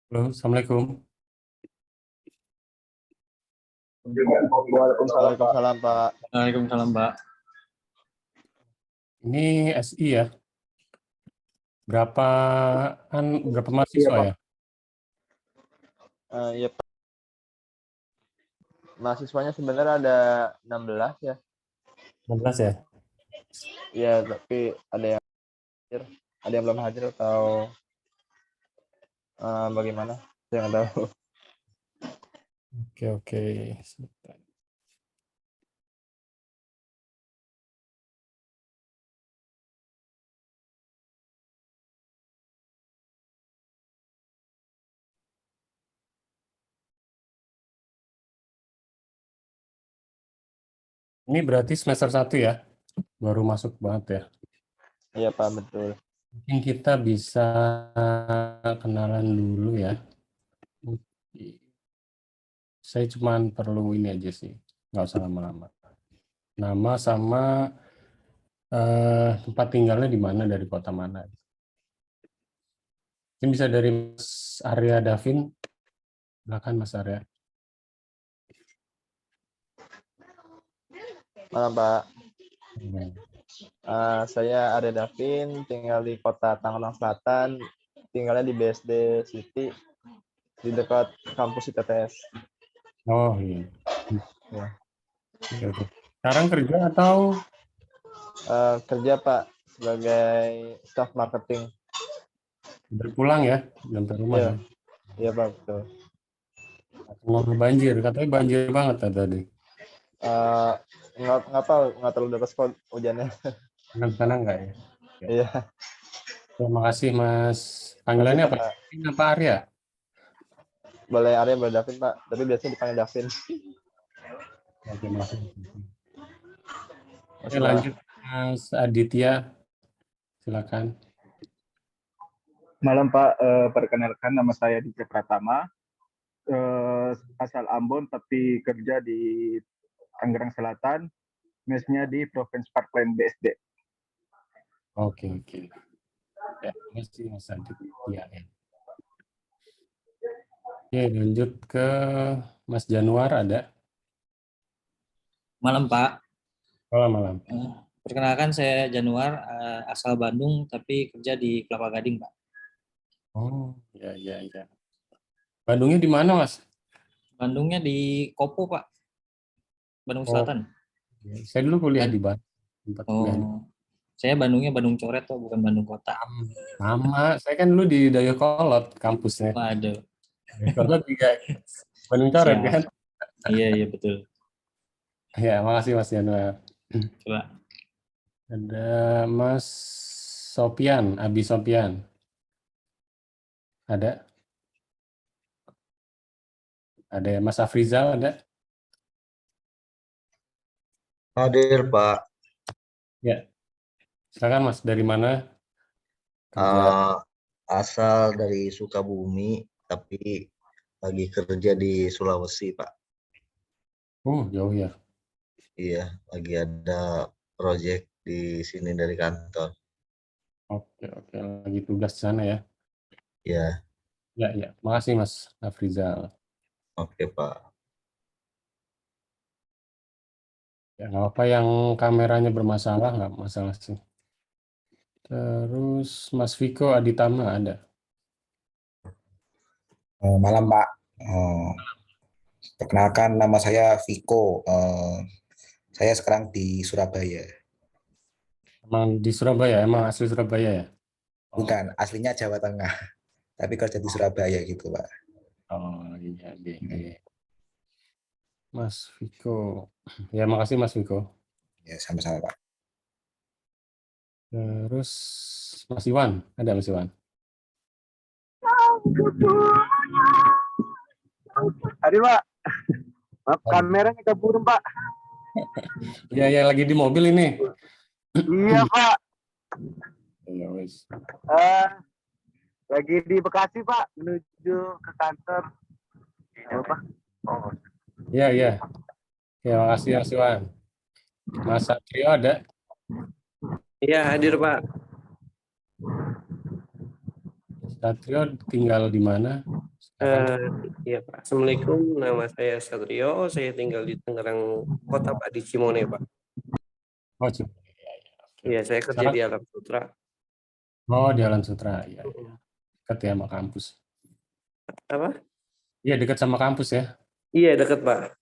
Halo, Assalamualaikum. Waalaikumsalam, Pak. Waalaikumsalam, Pak. Ini SI ya? Berapa berapa Iya, mahasiswa Pak. ya? Iya, Pak. Mahasiswanya sebenarnya ada 16 ya. 16 ya? Iya, tapi ada yang belum hadir atau bagaimana? Saya nggak tahu. Oke. Sebentar. Ini berarti semester 1 ya? Baru masuk banget ya? Iya, Pak, betul. Mungkin kita bisa kenalan dulu ya. Saya cuma perlu ini aja sih. Nggak usah lama-lama. Nama sama tempat tinggalnya di mana, dari kota mana. Mungkin bisa dari Mas Arya Davin. Silakan Mas Arya. Malam, Pak. Hmm. Saya Arya Davin, tinggal di kota Tangerang Selatan, tinggalnya di BSD City, di dekat kampus ITTS. Oh iya. Ya. Oke. Sekarang kerja atau Kerja, Pak, sebagai staff marketing. berpulang ya? Sampai rumah Iya, ya? iya, Pak, betul. Ngomong banjir, katanya banjir banget tadi. Nggak terlalu deras kok hujannya. Sana enggak ya? Ya. Iya, Terima kasih Mas. masih, Panggilannya apa? Pak. Ini apa Arya? Boleh Arya, boleh Davin, Pak, tapi biasanya dipanggil Davin. Oke, makasih. Oke, Masih, Pak. lanjut Mas Aditya. Silakan. Malam Pak, perkenalkan nama saya Dika Pratama, asal Ambon tapi kerja di Tangerang Selatan, mesnya di Provinsi Parkland BSD. Oke. Ya, terima kasih Mas Aditya. Ya. Oke, lanjut ke Mas Januar ada? Malam, Pak. Malam. Perkenalkan saya Januar, asal Bandung tapi kerja di Kelapa Gading, Pak. Oh, ya. Bandungnya di mana, Mas? Bandungnya di Kopo, Pak. Bandung Oh, Selatan. saya dulu kuliah di Bandung. Tempat kuliah di Saya Bandungnya Bandung Coret, Pak, bukan Bandung Kota. Sama, saya kan dulu di Dayakolot kampusnya. Waduh. Dayakolot juga Bandung Coret Siap. kan? Iya, betul. Ya, makasih Mas Januar. Coba. Ada Mas Sopian, Abi Sopian. Ada? Ada ya, Mas Afrizal ada? Hadir, Pak. Ya. Silakan Mas, dari mana? Asal dari Sukabumi, tapi lagi kerja di Sulawesi, Pak. Jauh ya. Iya, lagi ada proyek di sini dari kantor. Oke. Lagi tugas di sana ya. Ya, Ya. Makasih Mas Afrizal. oke, Pak. Ya, nggak apa yang kameranya bermasalah, nggak masalah sih. Terus Mas Viko Aditama ada? Malam Pak, perkenalkan nama saya Viko. Saya sekarang di Surabaya. Emang di Surabaya? Emang asli Surabaya ya? Bukan, aslinya Jawa Tengah, tapi kerja di Surabaya gitu Pak. Oh iya. Mas Viko. Ya, makasih Mas Viko. Ya sama-sama Pak. Terus Mas Iwan, ada Mas Iwan? Hadir Pak, maaf kameranya keburu Pak. Ya lagi di mobil ini. Iya Pak, Ya wes. lagi di Bekasi Pak, menuju ke kantor. Apa? Oh. Iya. Ya, makasih Mas Iwan. Mas Satrio ada? Iya, hadir Pak. Satrio tinggal di mana? Iya Pak. Assalamualaikum, nama saya Satrio. Saya tinggal di Tangerang Kota Pak, di Cimone Pak. Oh, Cip. Oke, Iya, oke. saya kerja Sekarang, di Alam Sutra. oh, di Alam Sutra. Iya, iya. Dekat ya sama kampus. Apa? Iya, dekat sama kampus ya. Iya, dekat Pak.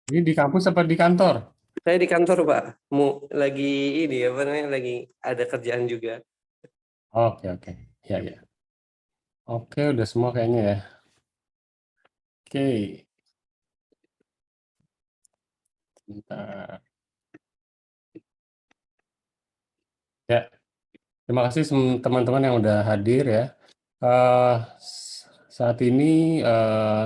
Ini di kampus apa di kantor? Saya di kantor Pak. Lagi ini apa namanya? Lagi ada kerjaan juga. Oke, oke. Iya, iya. Oke, udah semua kayaknya ya. Oke. Bentar. Ya, terima kasih teman-teman yang udah hadir ya. Saat ini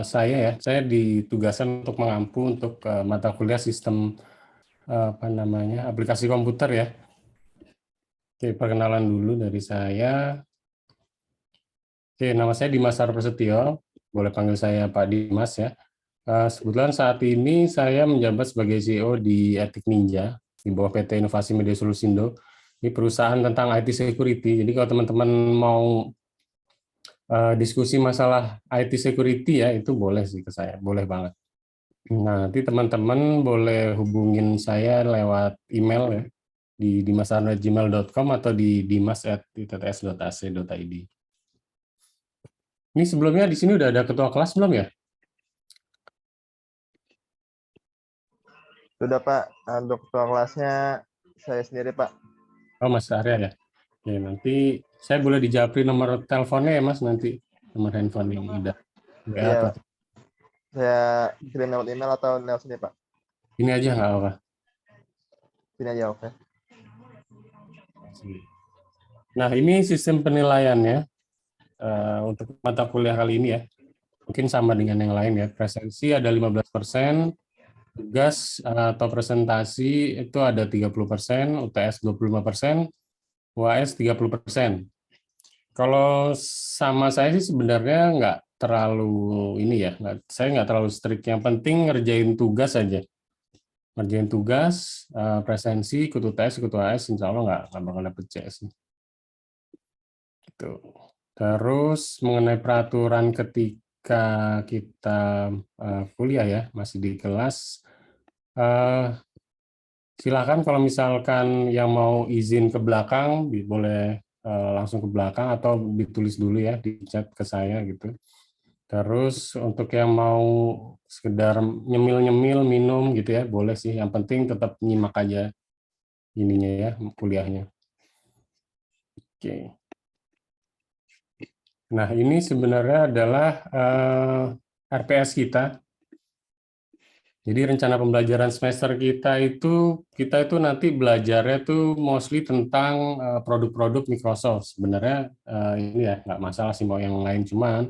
saya ditugaskan untuk mengampu untuk mata kuliah sistem apa namanya aplikasi komputer ya. Oke, perkenalan dulu dari saya. Oke, nama saya Dimas Prasetyo, boleh panggil saya Pak Dimas ya. Kebetulan saat ini saya menjabat sebagai CEO di Etik Ninja di bawah PT Inovasi Media Solusindo. Ini perusahaan tentang IT security. Jadi kalau teman-teman mau diskusi masalah IT security ya itu boleh sih ke saya, boleh banget. Nah, nanti teman-teman boleh hubungin saya lewat email ya di dimas@gmail.com atau di dimas@itts.ac.id. Ini sebelumnya di sini udah ada ketua kelas belum ya? Sudah Pak, untuk ketua kelasnya saya sendiri Pak. Oh, Mas Arya ya. Oke, nanti saya boleh dijapri nomor teleponnya ya Mas nanti, nomor handphone yang udah WA Iya, atau saya kirim lewat email atau lewat sini Pak. ini aja nggak apa-apa. Sini aja oke. Nah, ini sistem penilaiannya untuk mata kuliah kali ini ya. Mungkin sama dengan yang lain ya. Presensi ada 15%, tugas atau presentasi itu ada 30%, UTS 25%, UAS 30%. Kalau sama saya sih sebenarnya nggak terlalu ini ya, saya nggak terlalu strict. Yang penting ngerjain tugas aja. Ngerjain tugas, presensi, ikut UTS, ikut UAS, insya Allah nggak bakal dapet CS. Gitu. Terus mengenai peraturan ketika kita kuliah ya, masih di kelas, silakan kalau misalkan yang mau izin ke belakang, boleh langsung ke belakang atau ditulis dulu ya di chat ke saya gitu. Terus untuk yang mau sekedar nyemil-nyemil minum gitu ya, boleh sih. Yang penting tetap nyimak aja ininya ya, kuliahnya. Oke. Nah, ini sebenarnya adalah RPS kita. Jadi rencana pembelajaran semester kita itu nanti belajarnya tuh mostly tentang produk-produk Microsoft. Sebenarnya ini ya nggak masalah sih mau yang lain, cuman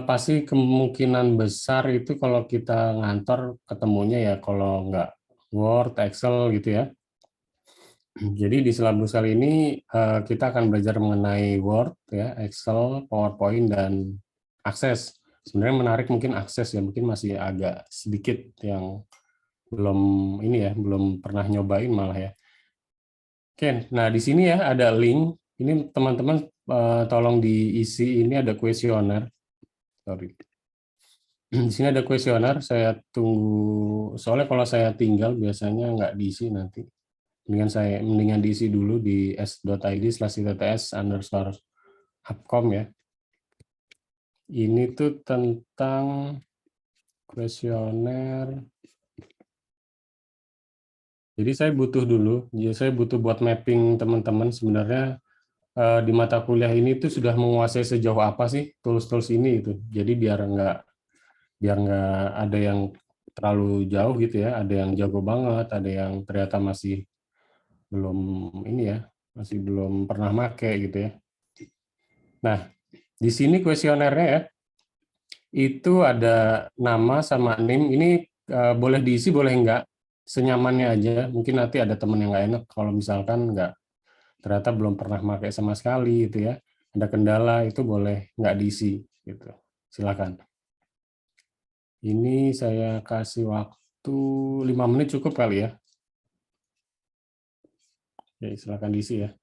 pasti kemungkinan besar itu kalau kita ngantor ketemunya ya kalau nggak Word, Excel gitu ya. Jadi di silabus kali ini kita akan belajar mengenai Word, ya, Excel, PowerPoint, dan Access. Sebenarnya menarik mungkin Access ya, mungkin masih agak sedikit yang belum ini ya, belum pernah nyobain malah ya. Oke, nah di sini ya ada link. Ini teman-teman tolong diisi, ini ada kuesioner. Sorry. Di sini ada kuesioner, saya tunggu, soalnya kalau saya tinggal biasanya nggak diisi nanti. Mendingan diisi dulu di s.id/itts_upcom ya. Ini tuh tentang kuesioner. Jadi saya butuh dulu, saya butuh buat mapping teman-teman sebenarnya di mata kuliah ini tuh sudah menguasai sejauh apa sih tools-tools ini itu. Jadi biar nggak ada yang terlalu jauh gitu ya, ada yang jago banget, ada yang ternyata masih belum ini ya, masih belum pernah make gitu ya. Nah, di sini kuesionernya ya, itu ada nama sama NIM, ini boleh diisi boleh enggak, senyamannya aja, mungkin nanti ada teman yang nggak enak kalau misalkan nggak, ternyata belum pernah pakai sama sekali gitu ya, ada kendala itu boleh nggak diisi gitu, silakan. Ini saya kasih waktu 5 menit cukup kali ya. Oke, silakan diisi ya.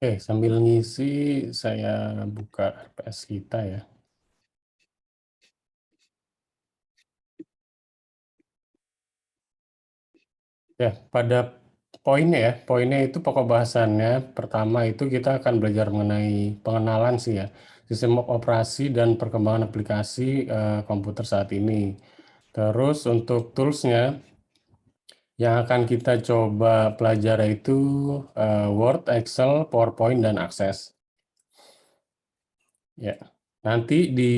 Oke, sambil ngisi saya buka RPS kita ya. Ya, pada poinnya itu pokok bahasannya. Pertama itu kita akan belajar mengenai pengenalan sih ya, sistem operasi dan perkembangan aplikasi komputer saat ini. Terus untuk toolsnya yang akan kita coba pelajari itu Word, Excel, PowerPoint, dan Access. Ya, nanti di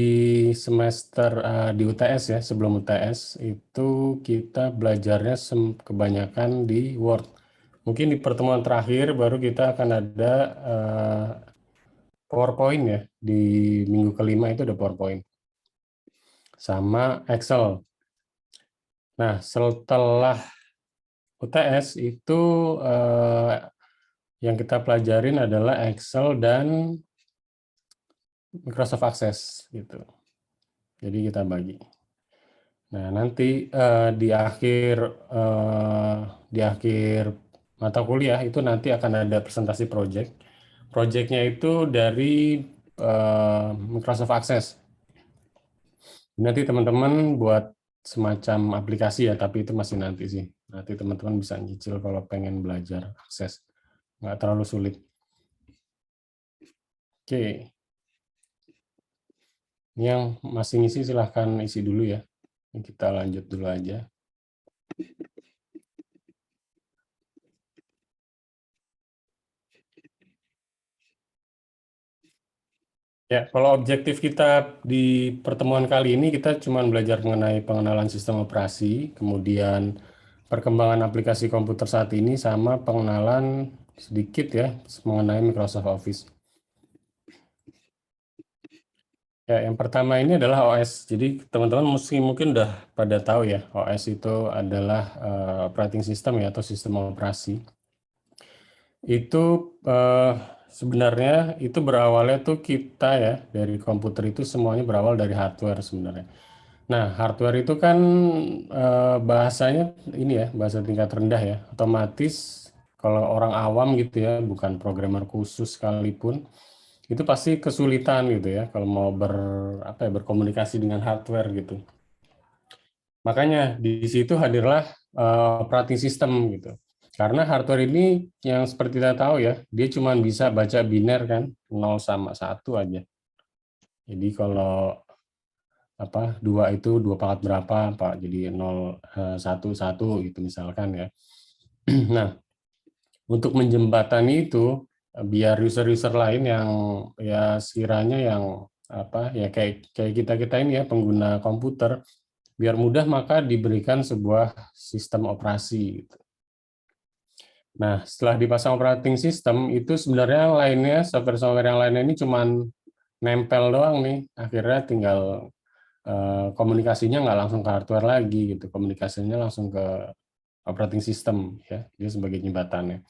semester di UTS ya, sebelum UTS itu kita belajarnya kebanyakan di Word. Mungkin di pertemuan terakhir baru kita akan ada PowerPoint ya, di minggu kelima itu ada PowerPoint. Sama Excel. Nah, setelah UTS itu yang kita pelajarin adalah Excel dan Microsoft Access gitu. Jadi kita bagi. Nah, nanti di akhir mata kuliah itu nanti akan ada presentasi project. Projectnya itu dari Microsoft Access. Nanti teman-teman buat semacam aplikasi ya, tapi itu masih nanti sih. Nanti teman-teman bisa nyicil kalau pengen belajar Access. Nggak terlalu sulit. Oke. Ini yang masih ngisi silahkan isi dulu ya. Kita lanjut dulu aja. Ya, kalau objektif kita di pertemuan kali ini kita cuma belajar mengenai pengenalan sistem operasi, kemudian perkembangan aplikasi komputer saat ini, sama pengenalan sedikit ya mengenai Microsoft Office. Ya, yang pertama ini adalah OS. Jadi teman-teman mungkin udah pada tahu ya, OS itu adalah operating system ya atau sistem operasi. Itu sebenarnya itu berawalnya tuh kita ya dari komputer itu semuanya berawal dari hardware sebenarnya. Nah, hardware itu kan bahasanya ini ya, bahasa tingkat rendah ya. Otomatis kalau orang awam gitu ya, bukan programmer khusus sekalipun, itu pasti kesulitan gitu ya kalau mau berkomunikasi dengan hardware gitu. Makanya di situ hadirlah operating system gitu. Karena hardware ini yang seperti kita tahu ya, dia cuma bisa baca biner kan, 0 sama 1 aja. Jadi kalau 2 itu 2 pangkat berapa, Pak? Jadi 0, 1, 1 gitu misalkan ya. Nah, untuk menjembatani itu, biar user-user lain yang ya sekiranya yang kayak kita ini ya pengguna komputer, biar mudah maka diberikan sebuah sistem operasi gitu. Nah, setelah dipasang operating system itu sebenarnya lainnya software-software yang lainnya ini cuman nempel doang nih. Akhirnya tinggal komunikasinya nggak langsung ke hardware lagi gitu. Komunikasinya langsung ke operating system ya. Dia sebagai jembatannya.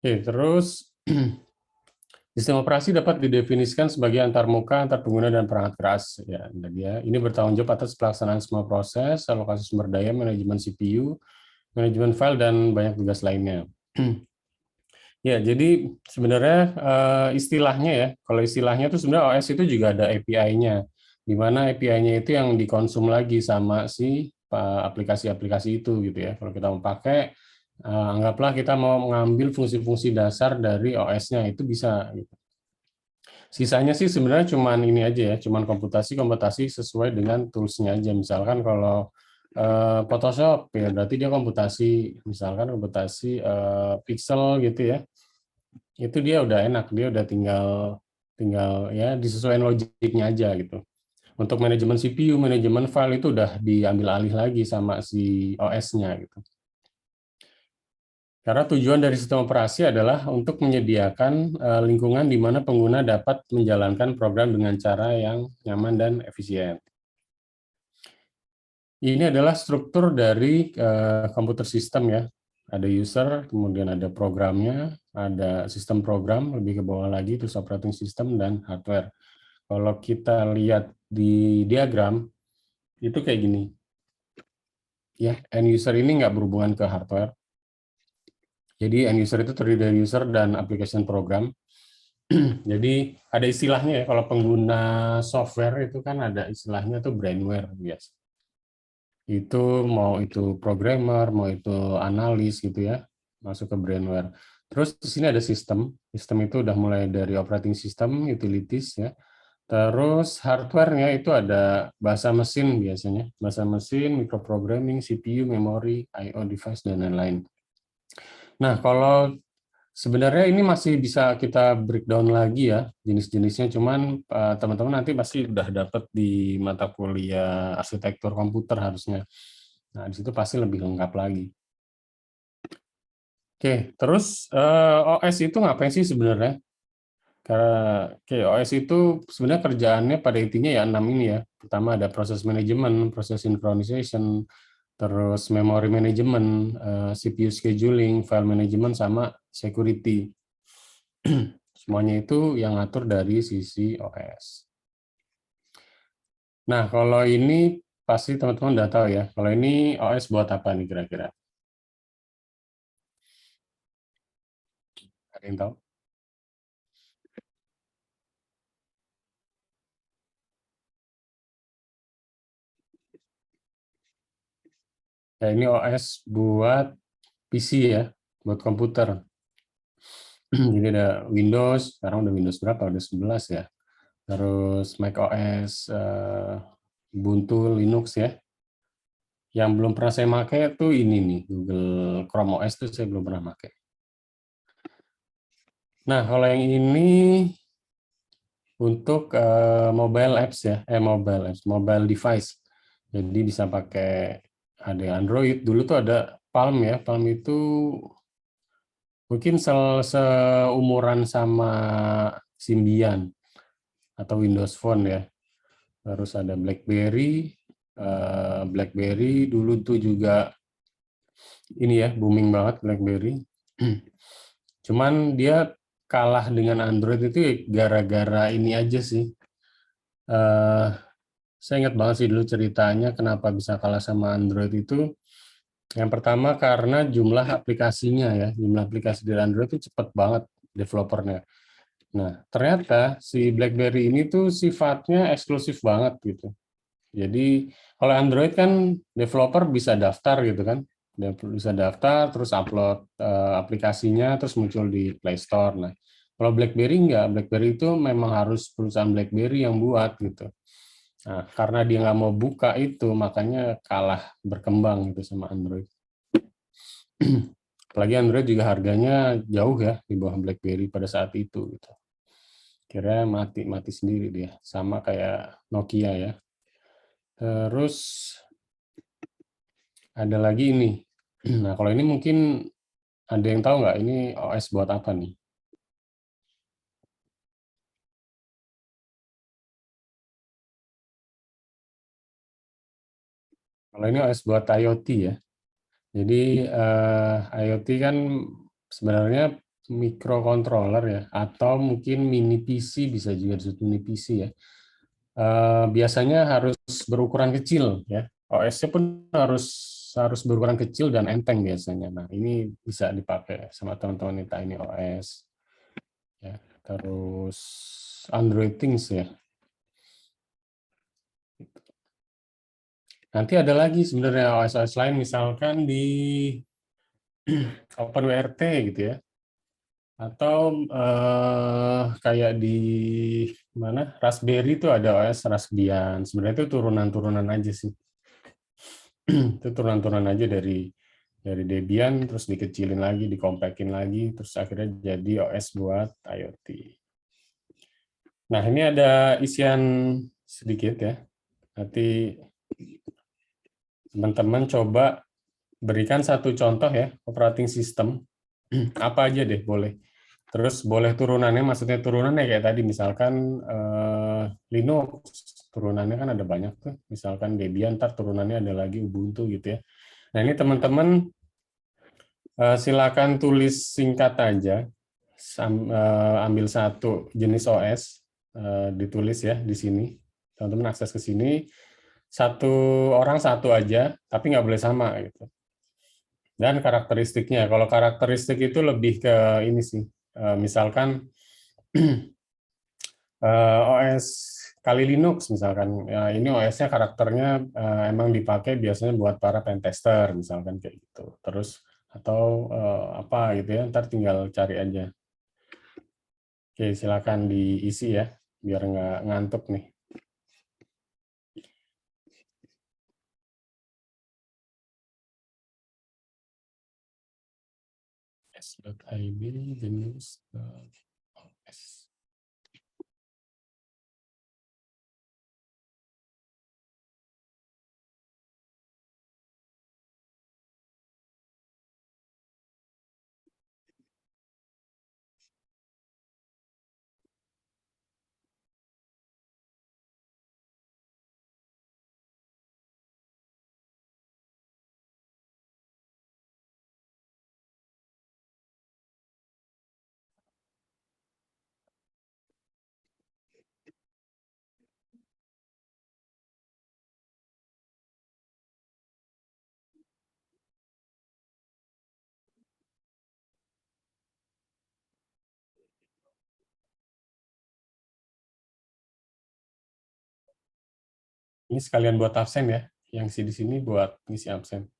Oke, terus sistem operasi dapat didefinisikan sebagai antarmuka antar pengguna dan perangkat keras ya. Ini bertanggung jawab atas pelaksanaan semua proses, alokasi sumber daya, manajemen CPU, manajemen file, dan banyak tugas lainnya. Ya, jadi sebenarnya istilahnya ya, kalau istilahnya itu sebenarnya OS itu juga ada API-nya, di mana API-nya itu yang dikonsum lagi sama si aplikasi-aplikasi itu gitu ya. Kalau kita mau pakai, anggaplah kita mau mengambil fungsi-fungsi dasar dari OS-nya, itu bisa. Gitu. Sisanya sih sebenarnya cuman ini aja ya, cuman komputasi sesuai dengan tools-nya aja. Misalkan kalau Photoshop ya berarti dia komputasi, misalkan komputasi pixel gitu ya, itu dia udah enak, dia udah tinggal ya disesuaikan logiknya aja gitu. Untuk manajemen CPU, manajemen file itu udah diambil alih lagi sama si OS-nya gitu. Karena tujuan dari sistem operasi adalah untuk menyediakan lingkungan di mana pengguna dapat menjalankan program dengan cara yang nyaman dan efisien. Ini adalah struktur dari komputer sistem ya. Ada user, kemudian ada programnya, ada sistem program, lebih ke bawah lagi, terus operating system dan hardware. Kalau kita lihat di diagram, itu kayak gini. Ya, end user ini nggak berhubungan ke hardware. Jadi end user itu terdiri dari user dan application program. Jadi ada istilahnya ya, kalau pengguna software itu kan ada istilahnya tuh brainware biasa. Itu mau itu programmer, mau itu analis gitu ya, masuk ke brainware. Terus di sini ada sistem. Sistem itu udah mulai dari operating system, utilities ya. Terus hardware-nya itu ada bahasa mesin biasanya. Bahasa mesin, microprogramming, CPU, memori, I/O device, dan lain-lain. Nah, kalau sebenarnya ini masih bisa kita breakdown lagi ya, jenis-jenisnya. Cuman teman-teman nanti pasti udah dapat di mata kuliah arsitektur komputer harusnya. Nah, di situ pasti lebih lengkap lagi. Oke, terus OS itu ngapain sih sebenarnya? Karena OS itu sebenarnya kerjaannya pada intinya ya 6 ini ya. Pertama ada proses manajemen, proses synchronization, terus memory management, CPU scheduling, file management, sama security. Semuanya itu yang ngatur dari sisi OS. Nah, kalau ini pasti teman-teman udah tahu ya. Kalau ini OS buat apa nih kira-kira? Ada yang tahu? Ya, ini OS buat PC ya, buat komputer. Jadi ada Windows, sekarang udah Windows berapa? Udah 11 ya. Terus Mac OS, Ubuntu, Linux ya. Yang belum pernah saya pakai tuh ini nih, Google Chrome OS tuh saya belum pernah pakai. Nah, kalau yang ini untuk mobile apps ya, mobile device. Jadi bisa pakai ada Android. Dulu tuh ada Palm ya. Palm itu mungkin seumuran sama Symbian atau Windows Phone ya. Terus ada BlackBerry. BlackBerry dulu tuh juga ini ya, booming banget BlackBerry. Cuman dia kalah dengan Android itu ya gara-gara ini aja sih. Saya ingat banget sih dulu ceritanya kenapa bisa kalah sama Android itu. Yang pertama karena jumlah aplikasinya ya, jumlah aplikasi dari Android itu cepat banget developernya. Nah, ternyata si BlackBerry ini tuh sifatnya eksklusif banget gitu. Jadi kalau Android kan developer bisa daftar gitu kan, bisa daftar terus upload aplikasinya terus muncul di Play Store. Nah, kalau BlackBerry enggak, BlackBerry itu memang harus perusahaan BlackBerry yang buat gitu. Nah, karena dia nggak mau buka itu, makanya kalah berkembang gitu sama Android. Apalagi Android juga harganya jauh ya di bawah BlackBerry pada saat itu. Gitu. Kira mati sendiri dia, sama kayak Nokia ya. Terus ada lagi ini. Nah, kalau ini mungkin ada yang tahu nggak ini OS buat apa nih? Kalau ini OS buat IoT ya. Jadi IoT kan sebenarnya microcontroller ya, atau mungkin mini PC, bisa juga disebut mini PC ya. Biasanya harus berukuran kecil ya. OS-nya pun harus berukuran kecil dan enteng biasanya. Nah, ini bisa dipakai sama teman-teman Tiny OS. Ya, terus Android Things ya. Nanti ada lagi sebenarnya OS-OS lain, misalkan di OpenWRT gitu ya. Atau kayak di mana Raspberry itu ada OS Raspbian. Sebenarnya itu turunan-turunan aja sih. Itu turunan-turunan aja dari Debian, terus dikecilin lagi, dikompakin lagi, terus akhirnya jadi OS buat IoT. Nah, ini ada isian sedikit ya. Nanti teman-teman coba berikan satu contoh ya, operating system. Apa aja deh, boleh. Terus boleh turunannya, maksudnya turunannya kayak tadi, misalkan Linux, turunannya kan ada banyak tuh. Misalkan Debian, ntar turunannya ada lagi Ubuntu gitu ya. Nah, ini teman-teman silakan tulis singkat aja, ambil satu jenis OS, ditulis ya di sini. Teman-teman akses ke sini, satu orang satu aja, tapi nggak boleh sama gitu. Dan karakteristiknya, kalau karakteristik itu lebih ke ini sih, misalkan OS Kali Linux misalkan, ya ini OS-nya karakternya emang dipakai biasanya buat para pentester misalkan kayak gitu. Terus atau apa gitu ya, ntar tinggal cari aja. Oke, silakan diisi ya, biar nggak ngantuk nih. s.id jenis.os. Ini sekalian buat absen ya, yang di sini buat ngisi absen.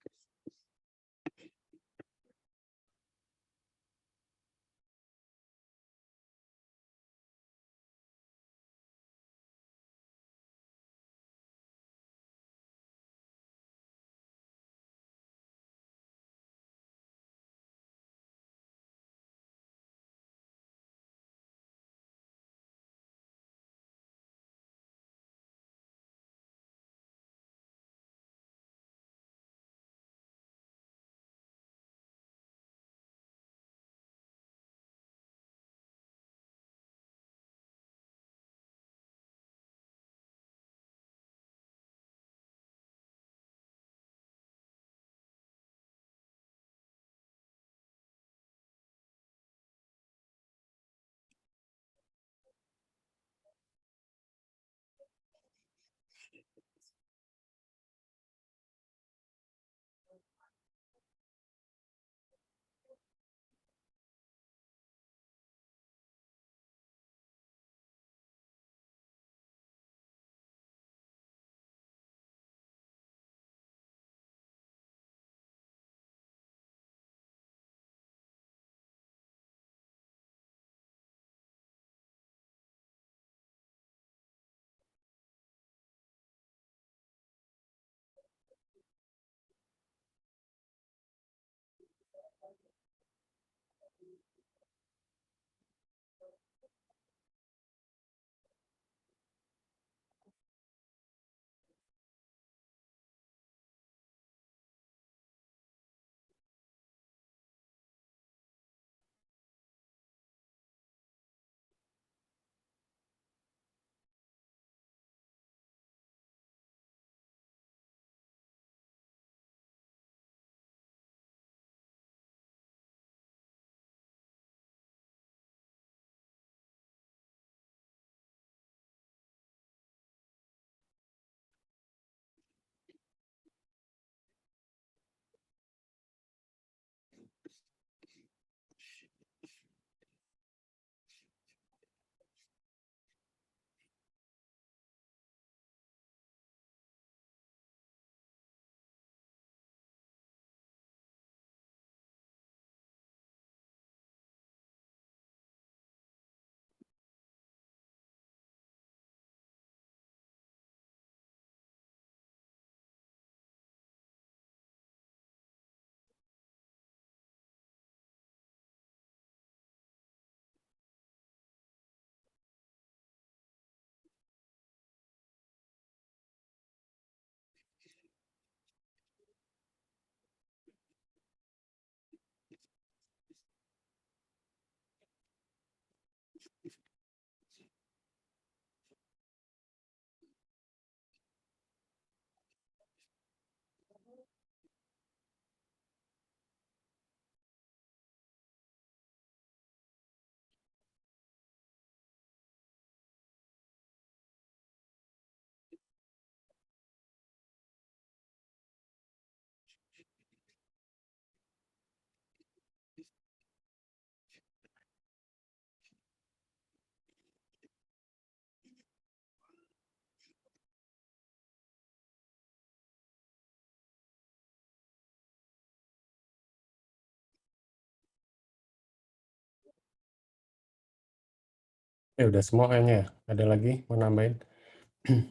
Udah semua kayaknya ya. Ada lagi mau nambahin?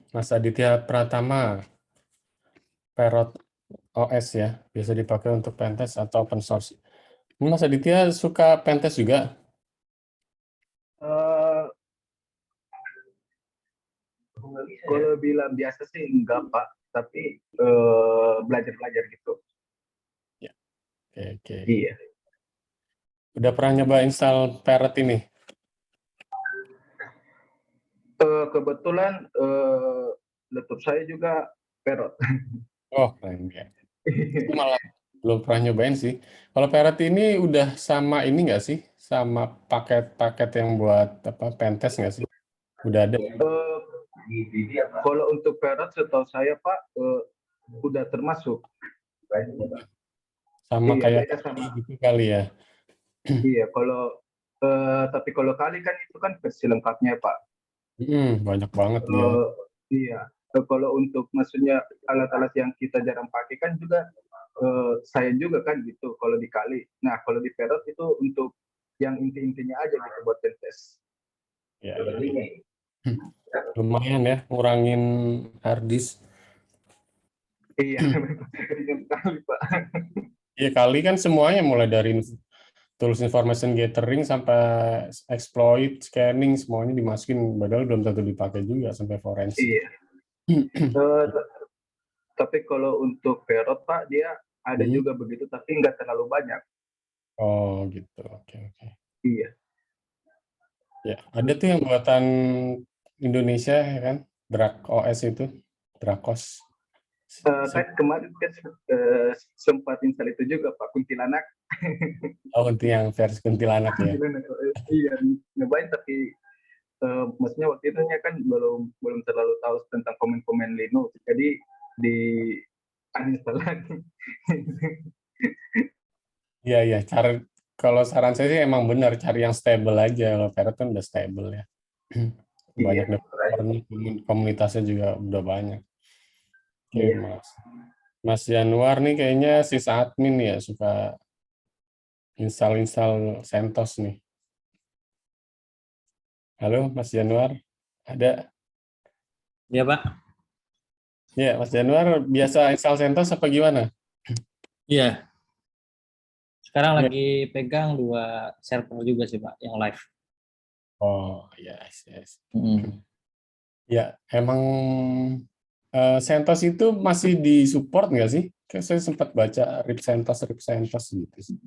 Mas Aditya Pratama, Parrot OS ya, biasa dipakai untuk pentest atau open source. Mas Aditya suka pentest juga? Eh, kalau bilang biasa sih enggak Pak, tapi belajar-belajar gitu. Ya, oke. Iya. Udah pernah nyoba install Parrot ini? Kebetulan laptop saya juga Parrot. Oh, keren ya. Aku malah belum pernah nyobain sih. Kalau Parrot ini udah sama ini nggak sih? Sama paket-paket yang buat apa pentest nggak sih? Udah ada. Kalau untuk Parrot setahu saya Pak udah termasuk. Sama Iya, kayak beda sama. gitu kali ya. Iya, tapi kalau kali kan itu kan versi lengkapnya Pak. Banyak banget dia. Iya. Kalau untuk maksudnya alat-alat yang kita jarang pakai kan juga saya juga kan gitu kalau dikali. Nah, kalau di Parrot itu untuk yang inti-intinya aja gitu buat tes. Ya. Lumayan ya, ngurangin hard disk. Iya, betul sekali Pak. Iya kali kan semuanya mulai dari tools information gathering sampai exploit, scanning, semuanya dimasukin. Padahal belum tentu dipakai juga sampai forensik. Iya. Tapi kalau untuk Parrot Pak dia ada juga begitu tapi nggak terlalu banyak. Oh gitu, oke. Iya. Ya, ada tuh yang buatan Indonesia ya kan, Drak OS itu, Drakos. Kan kemarin kan sempat install itu juga Pak Kuntilanak. Oh, untuk yang versi kuntilanak ya. Iya, nyobain tapi maksudnya waktu itu kan belum terlalu tahu tentang komen-komen Linux, jadi di uninstall lagi. Iya, kalau saran saya sih emang benar cari yang stable aja. Kalau Parrot kan udah stable ya. Banyak Iya. developernya, komunitasnya juga udah banyak. Oke, Iya. Mas Januar nih kayaknya sysadmin ya, suka install CentOS nih. Halo, Mas Januar, ada? Ya Pak. Ya, Mas Januar biasa install CentOS apa gimana? Iya. Sekarang Ya. lagi pegang 2 server juga sih Pak, yang live. Oh, yes. Mm. Ya, emang CentOS itu masih disupport nggak sih? Kayak saya sempat baca RIP CentOS gitu sih.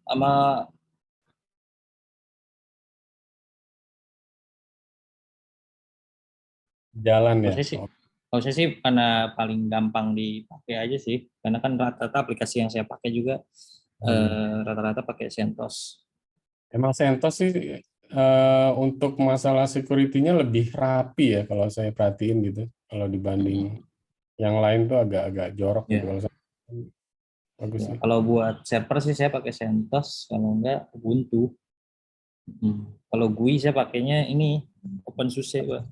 Sama Jalan ya? kalau saya sih karena paling gampang dipakai aja sih, karena kan rata-rata aplikasi yang saya pakai juga rata-rata pakai CentOS. Emang CentOS sih untuk masalah security-nya lebih rapi ya kalau saya perhatiin gitu. Kalau dibanding yang lain tuh agak jorok gitu. Ya. Kalau saya bagus Ya, sih. kalau buat server sih saya pakai CentOS, kalau enggak Ubuntu. Kalau GUI saya pakainya ini OpenSUSE, Pak.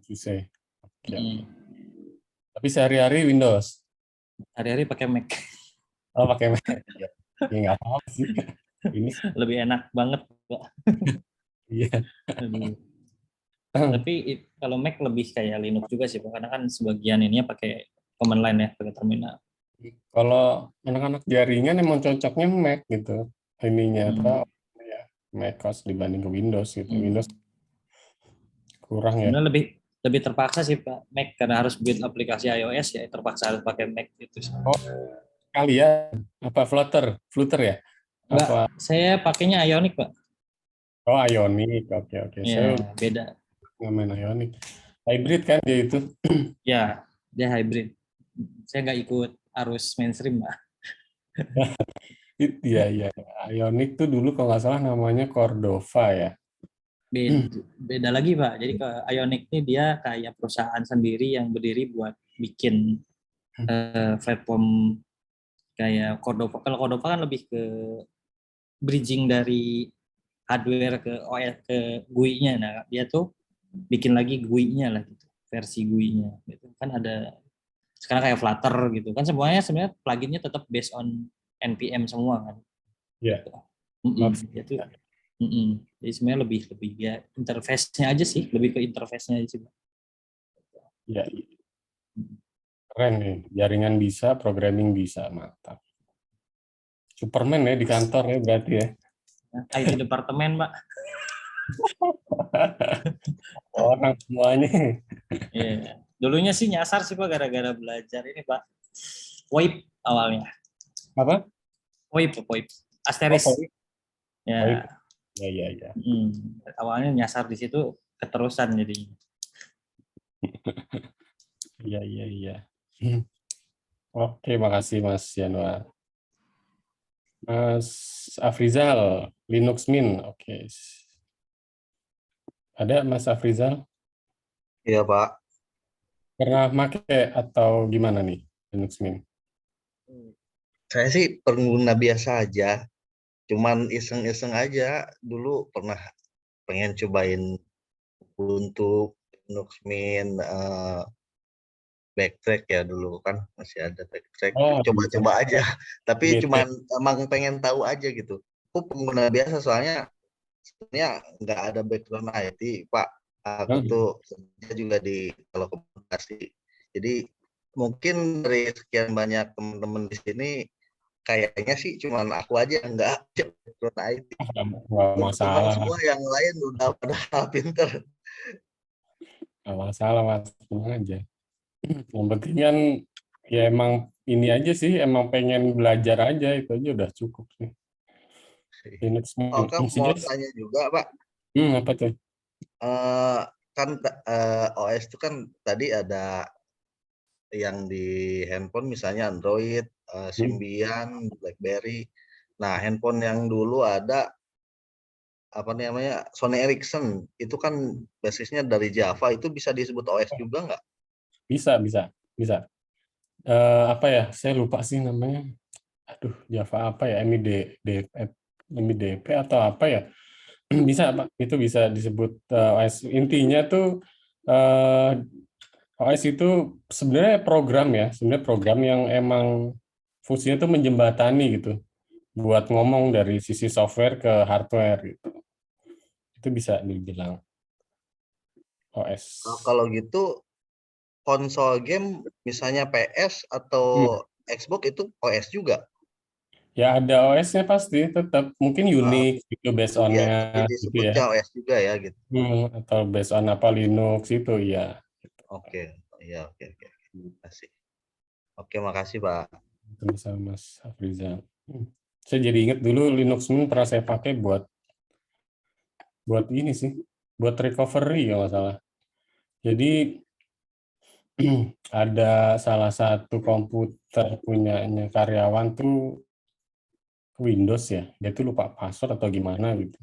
Susah. Oke. Tapi sehari-hari Windows. Hari-hari pakai Mac. Oh, pakai Mac. Ya nggak apa-apa sih. Ini Lebih enak banget, Pak. iya. Tapi kalau Mac lebih kayak Linux juga sih, Pak. Karena kan sebagian ininya pakai command line ya, pakai terminal. Kalau anak-anak jaringan emang cocoknya Mac gitu. Ininya apa ya, Mac OS dibanding ke Windows gitu. Windows kurang ya. Sebenarnya lebih terpaksa sih Pak Mac, karena harus build aplikasi iOS ya terpaksa harus pakai Mac gitu. Oh, kalian apa Flutter ya? Enggak, Apa? saya pakainya Ionic Pak. Oh, Ionic. Oke. Ya, Saya beda. nggak main Ionic. Hybrid kan dia itu. Ya, dia hybrid. Saya nggak ikut arus mainstream Pak. Iya. Ionic tuh dulu kalau nggak salah namanya Cordova ya. Beda lagi Pak. Jadi ke Ionic ini dia kayak perusahaan sendiri yang berdiri buat bikin platform kayak Cordova. Kalau Cordova kan lebih ke bridging dari hardware ke OS ke GUI-nya. Nah, dia tuh bikin lagi GUI-nya lah gitu, versi GUI-nya gitu. Kan ada sekarang kayak Flutter gitu. Kan semuanya sebenarnya pluginnya tetap based on npm semua kan. Iya. Gitu. Itu Jadi sebenarnya lebih ya interface-nya aja sih, lebih ke interface-nya aja sih, Pak. Ya, keren nih. Jaringan bisa, programming bisa, mantap. Superman ya di kantor ya berarti ya. IT departemen, Pak. Orang semuanya. Iya. Dulunya sih nyasar sih Pak gara-gara belajar ini Pak. WAIP awalnya. Apa? WAIP. Asteris. Oh, baik. Ya. Ya. Awalnya nyasar di situ keterusan jadi. Iya. Oke, makasih Mas Januar. Mas Afrizal, Linux Mint. Oke. Ada Mas Afrizal? Iya, Pak. Pernah pakai atau gimana nih Linux Mint? Saya sih pengguna biasa aja. Cuman iseng-iseng aja. Dulu pernah pengen cobain untuk Linux Mint, backtrack ya dulu kan masih ada backtrack. Oh, Coba-coba aja. Tapi GT. cuman emang pengen tahu aja gitu. Aku pengguna biasa soalnya sebenarnya nggak ada background IT, Pak. Aku tuh kerja juga di telekomunikasi. Jadi mungkin dari sekian banyak teman-teman di sini kayaknya sih cuman aku aja yang nggak ada background IT. Nggak Teman-teman masalah, semua yang lain udah pada pinter. nggak masalah Mas, tenang aja. Yang penting kan ya emang ini aja sih, emang pengen belajar aja itu aja udah cukup sih. Linux Oh, Mint. kan mau Insinyur, tanya juga, Pak. apa tuh? Eh, kan OS itu kan tadi ada yang di handphone misalnya Android, Symbian, BlackBerry. Nah, handphone yang dulu ada apa namanya Sony Ericsson itu kan basisnya dari Java, itu bisa disebut OS juga nggak? Bisa. Apa ya? Saya lupa sih namanya. Aduh, Java apa ya? MIDP atau apa ya? Bisa, Pak. Itu bisa disebut OS. Intinya tuh OS itu sebenarnya program ya. Sebenarnya program yang emang fungsinya tuh menjembatani gitu. Buat ngomong dari sisi software ke hardware gitu. Itu bisa dibilang OS. Kalau gitu konsol game misalnya PS atau Xbox itu OS juga. Ya ada OS-nya pasti, tetap mungkin Ah, Unix gitu based iya, tapi on-nya gitu ya. disebutnya OS juga ya gitu. Atau based on apa Linux itu ya. Oke, iya, oke. Makasih. Oke, makasih, Pak. Itu sama Mas Afrizal. Saya jadi ingat dulu Linux Mint pernah saya pakai buat ini sih, buat recovery kalau nggak salah. Jadi ada salah satu komputer punyanya karyawan tuh Windows ya, dia tuh lupa password atau gimana gitu.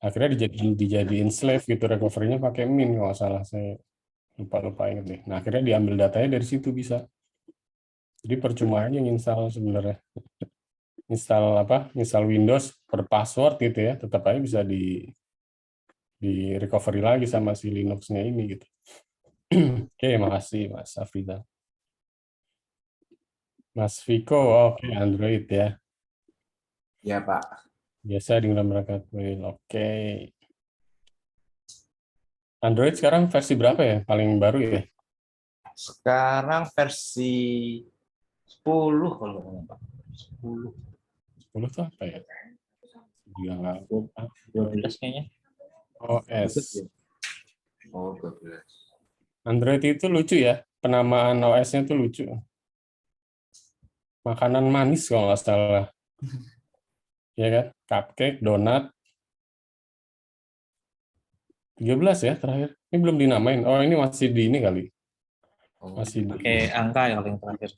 Akhirnya dijadiin slave gitu, recovery-nya pakai Mint kalau nggak salah, saya lupa ingat deh. Nah akhirnya diambil datanya dari situ bisa. Jadi percuma aja install sebenarnya. Install Windows per password gitu ya, tetap aja bisa di recovery lagi sama si Linux-nya ini gitu. Oke, makasih Mas Afrida. Mas Viko, oke, Android ya. Ya, Pak. Biasa dengan mereka Oke. Android sekarang versi berapa ya? Paling baru ya? Sekarang versi 10 kalau nggak salah, Pak. 10. 10 tuh apa ya? Juga nggak. 12 kayaknya. OS. Oh, 12. Android itu lucu ya. Penamaan OS-nya tuh lucu. Makanan manis kalau nggak salah. Ya kan? Cupcake, donat. 13 ya terakhir. Ini belum dinamain. Oh, ini masih di ini kali. Masih di. Pakai angka ya kalau yang terakhir.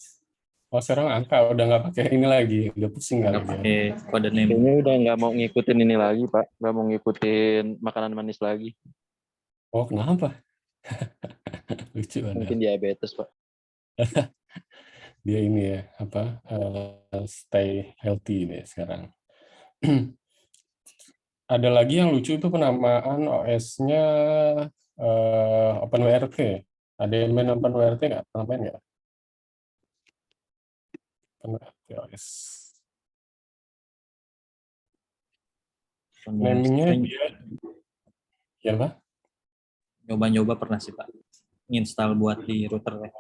Oh, sekarang angka udah nggak pakai ini lagi. Udah pusing kali Nggak dia. pakai kode name. Kayaknya udah nggak mau ngikutin ini lagi, Pak. Nggak mau ngikutin makanan manis lagi. Oh, kenapa? Lucu ada. Mungkin diabetes, Pak. Dia ini ya, stay healthy nih sekarang. Ada lagi yang lucu itu penamaan OS-nya OpenWRT. Ada yang main OpenWRT nggak? Pernah main nggak? OpenWRT OS. Namingnya dia, ya Pak? Nyoba-nyoba pernah sih Pak, install buat di router ya.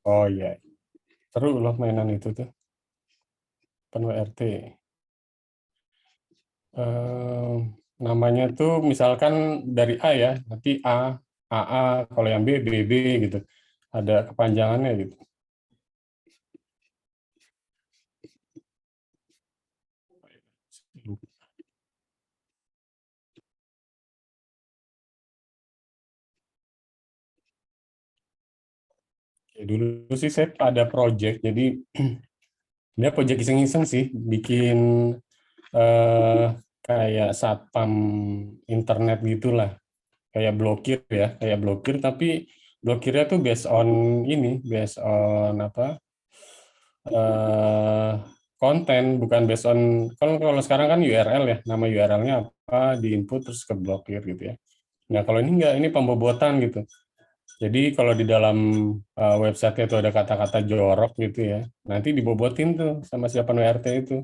Oh iya, seru loh mainan itu tuh, penuh RT. Namanya tuh misalkan dari A ya, nanti A, AA, kalau yang B, BB gitu. Ada kepanjangannya gitu. Ya, dulu sih saya ada project, jadi dia project iseng-iseng sih, bikin kayak satpam internet gitulah, kayak blokir ya, kayak blokir, tapi blokirnya tuh based on ini, based on apa? Konten, bukan based on, kalau sekarang kan URL ya, nama URL-nya apa, di input terus ke blokir gitu ya. Nah kalau ini enggak, ini pembobotan gitu. Jadi kalau di dalam website itu ada kata-kata jorok gitu ya, nanti dibobotin tuh sama si akun WRT itu.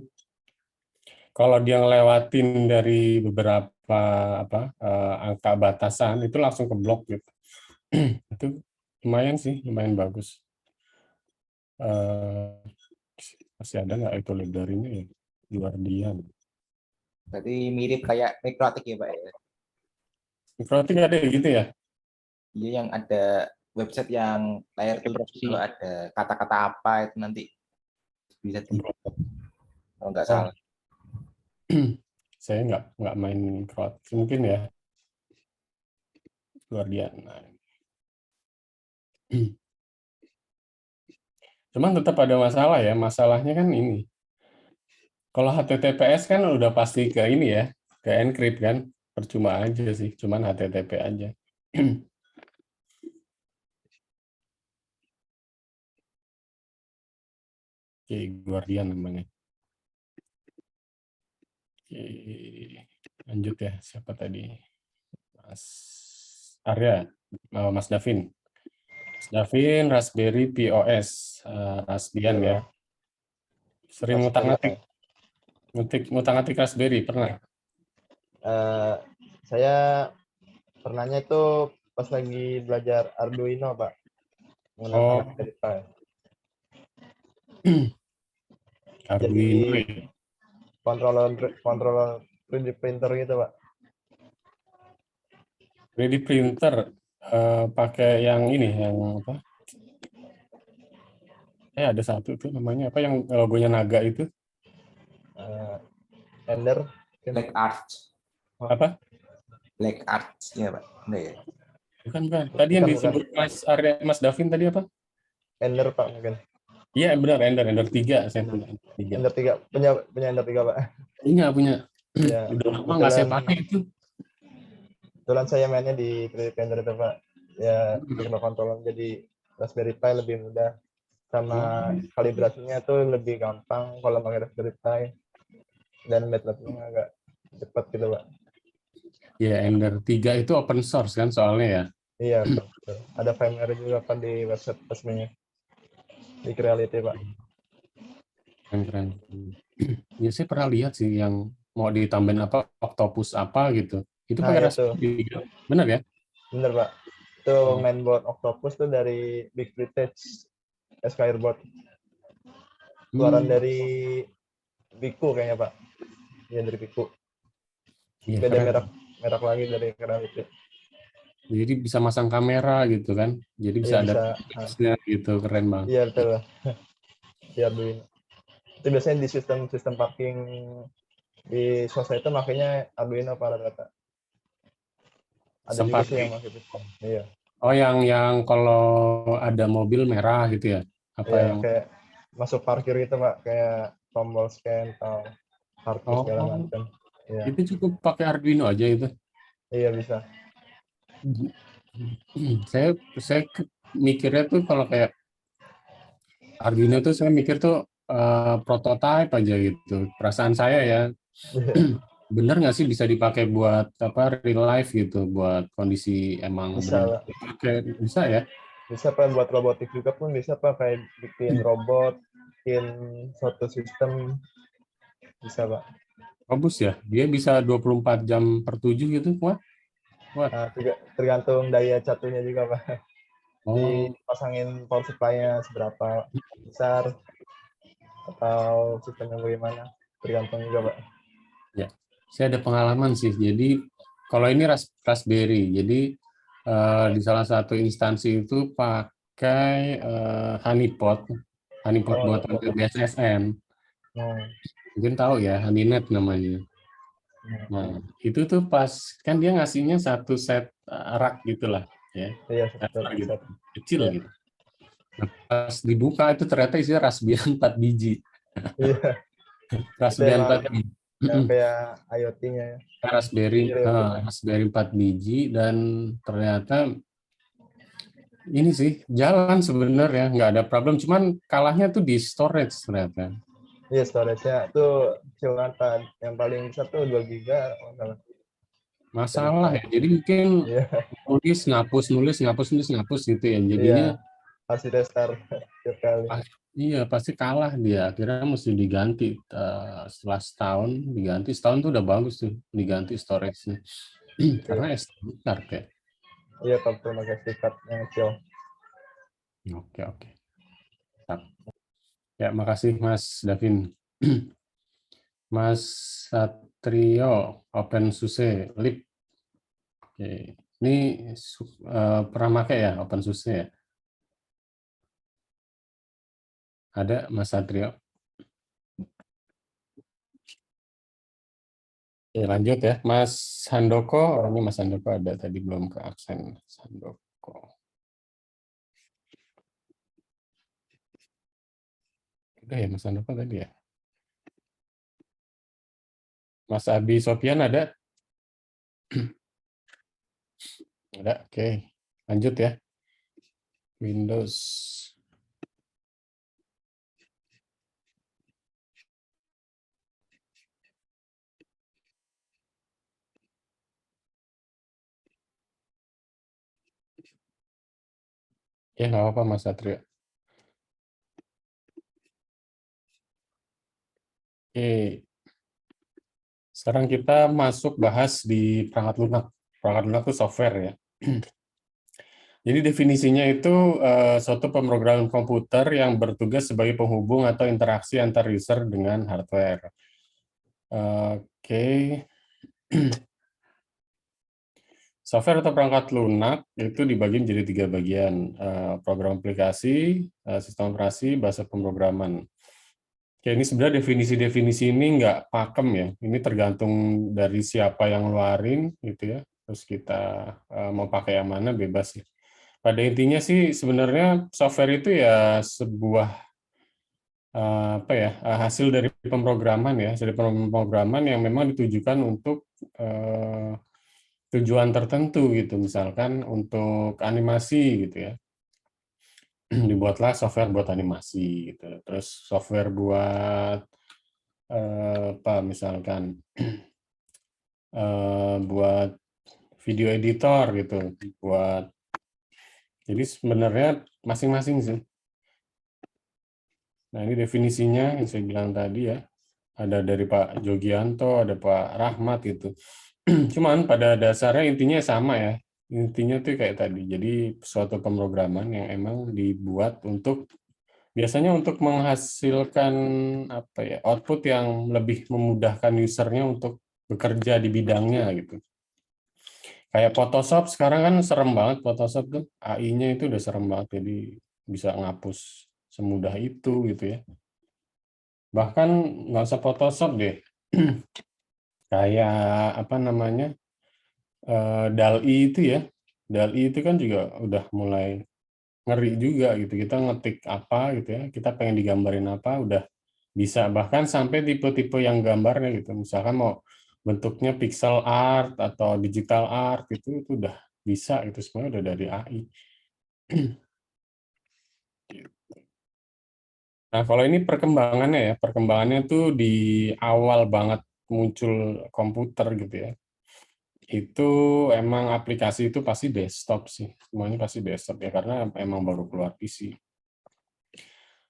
Kalau dia ngelewatin dari beberapa angka batasan, itu langsung ke blok gitu. Itu lumayan sih, lumayan bagus. Masih ada nggak itu library-nya ya? Guardian. Berarti mirip kayak Mikrotik ya Pak ya? Mikrotik ada gitu ya? Iya, yang ada website yang layar tulis kalau ada kata-kata apa itu nanti bisa di kalau nggak Oh. salah. Saya nggak main Mikrotik, mungkin ya. Guardian. Nah. Cuman tetap ada masalah ya. Masalahnya kan ini. Kalau HTTPS kan udah pasti ke ini ya, ke encrypt kan. Percuma aja sih, cuman HTTP aja. Oke, Guardian namanya. Oke, lanjut ya. Siapa tadi? Mas Arya, Mas Davin. Mas Davin, Raspberry POS, Raspbian ya. Sering ngutak-ngatik Raspberry, pernah? Saya pernahnya itu pas lagi belajar Arduino, Pak. Menggunakan Raspberry Pi. Arduino Jadi ya. controller 3D printer gitu, Pak. 3D printer pakai yang ini, yang apa? Ada satu tuh namanya apa yang logonya naga itu? Ender. Black Arch. Apa? Black Arch ya Pak. Nah, ya. Bukan. Tadi yang disebut Mas Arya, Mas Davin tadi apa? Ender, Pak, mungkin. Iya benar, Ender 3 saya punya. Ender 3, punya Ender 3, Pak. Punya. Ya, udah lama nggak saya pakai itu. Kebetulan saya mainnya di 3D printer itu, Pak. Ya, microcontroller jadi Raspberry Pi lebih mudah. Sama kalibrasinya tuh lebih gampang kalau pakai Raspberry Pi. Dan MATLAB-nya agak cepat gitu, Pak. Ya, Ender 3 itu open source kan soalnya ya. Iya, betul. Ada firmware juga kan di website resminya. Di Creality, Pak. Keren. Ya, saya pernah lihat sih yang mau ditambahin apa, Octopus apa gitu. Itu pakai Raspberry. Benar ya? Benar, Pak. Itu mainboard Octopus tuh dari Big British Skyrboard. Keluaran dari Biku kayaknya, Pak. Iya, dari Biku. Ya, beda merek lagi dari Creality. Jadi bisa masang kamera gitu kan. Jadi bisa ada fiturnya gitu, keren banget. Iya, betul. Di Arduino. Itu biasanya di sistem parking di swasta itu makanya Arduino para data. Ada juga sih yang pakai Piston. Iya. Oh, yang kalau ada mobil merah gitu ya? Apa ya, yang kayak masuk parkir gitu, Pak, kayak tombol scan atau parkir segala macam. Iya. Itu cukup pakai Arduino aja itu? Iya, bisa. Saya mikirnya tuh kalau kayak Arduino tuh saya mikir tuh prototype aja gitu. Perasaan saya ya. Bener nggak sih bisa dipakai buat apa real life gitu, buat kondisi emang bisa, dipakai, bisa ya? Bisa, Pak, buat robotik juga pun bisa, Pak, kayak bikin robot, bikin suatu sistem bisa, Pak. Bagus ya, dia bisa 24 jam per 7 gitu, Wah. Nah, juga tergantung daya catunya juga, Pak. Oh, Dipasangin power supply-nya seberapa besar atau sistemnya bagaimana, tergantung juga, Pak. ya. Saya ada pengalaman sih. Jadi kalau ini Raspberry, jadi di salah satu instansi itu pakai honeypot Oh, buatan gitu. BSSN. Hmm. Mungkin tahu ya, Honeynet namanya. Nah, itu tuh pas kan dia ngasihnya satu set rak gitulah, ya, Iya, server gitu, set. kecil Iya. gitu. Nah, pas dibuka itu ternyata isinya Raspbian 4 biji. Iya, itu Raspbian emang 4 biji. yang kayak IoT-nya ya. Raspberry 4 biji dan ternyata ini sih jalan sebenarnya nggak ada problem, cuman kalahnya tuh di storage ternyata. Iya, storage-nya tuh kecil banget. Yang paling besar tuh 2 giga. Masalah ya, jadi mungkin Iya, ngapus gitu ya, jadinya iya. Harus restart setiap kali. iya pasti kalah dia, akhirnya mesti diganti setelah setahun tuh udah bagus tuh diganti storage-nya. Karena SD card ya. Iya, kalau pakai stiker yang kecil. Oke. Siap. Ya, makasih Mas Davin. Mas Satrio, OpenSUSE, Lip. Oke. Ini pernah pakai ya OpenSUSE ya? Ada Mas Satrio? Oke, lanjut ya. Mas Handoko, ini Mas Handoko ada tadi belum ke absen. Mas Handoko. Udah ya Mas Handoko tadi ya? Mas Abi Sofian ada? Ada, oke. Lanjut ya. Windows. Ya, nggak apa-apa Mas Satrio. Oke. Sekarang kita masuk bahas di perangkat lunak. Perangkat lunak itu software ya. Jadi definisinya itu suatu pemrograman komputer yang bertugas sebagai penghubung atau interaksi antar user dengan hardware. Oke. Software atau perangkat lunak itu dibagi menjadi 3 bagian, program aplikasi, sistem operasi, bahasa pemrograman. Oke, ini sebenarnya definisi-definisi ini nggak pakem ya, ini tergantung dari siapa yang ngeluarin gitu ya, terus kita mau pakai yang mana bebas ya. Pada intinya sih sebenarnya software itu ya sebuah hasil dari pemrograman ya, dari pemrograman yang memang ditujukan untuk tujuan tertentu gitu, misalkan untuk animasi gitu ya, dibuatlah software buat animasi gitu, terus software buat misalkan buat video editor gitu, jadi sebenarnya masing-masing sih. Nah ini definisinya yang saya bilang tadi ya, ada dari Pak Jogianto, ada Pak Rahmat gitu. Cuman pada dasarnya intinya sama ya. Intinya tuh kayak tadi. Jadi suatu pemrograman yang emang dibuat untuk biasanya untuk menghasilkan output yang lebih memudahkan usernya untuk bekerja di bidangnya gitu. Kayak Photoshop sekarang kan serem banget Photoshop tuh. AI-nya itu udah serem banget, jadi bisa ngapus semudah itu gitu ya. Bahkan nggak usah Photoshop deh. Kayak apa namanya? DALL-E itu ya. DALL-E itu kan juga udah mulai ngeri juga gitu. Kita ngetik apa gitu ya. Kita pengen digambarin apa udah bisa, bahkan sampai tipe-tipe yang gambarnya gitu. Misalkan mau bentuknya pixel art atau digital art itu udah bisa, itu semuanya udah dari AI. Nah, kalau ini perkembangannya ya, perkembangannya tuh di awal banget muncul komputer gitu ya. Itu emang aplikasi itu pasti desktop sih. Semuanya pasti desktop ya, karena emang baru keluar PC.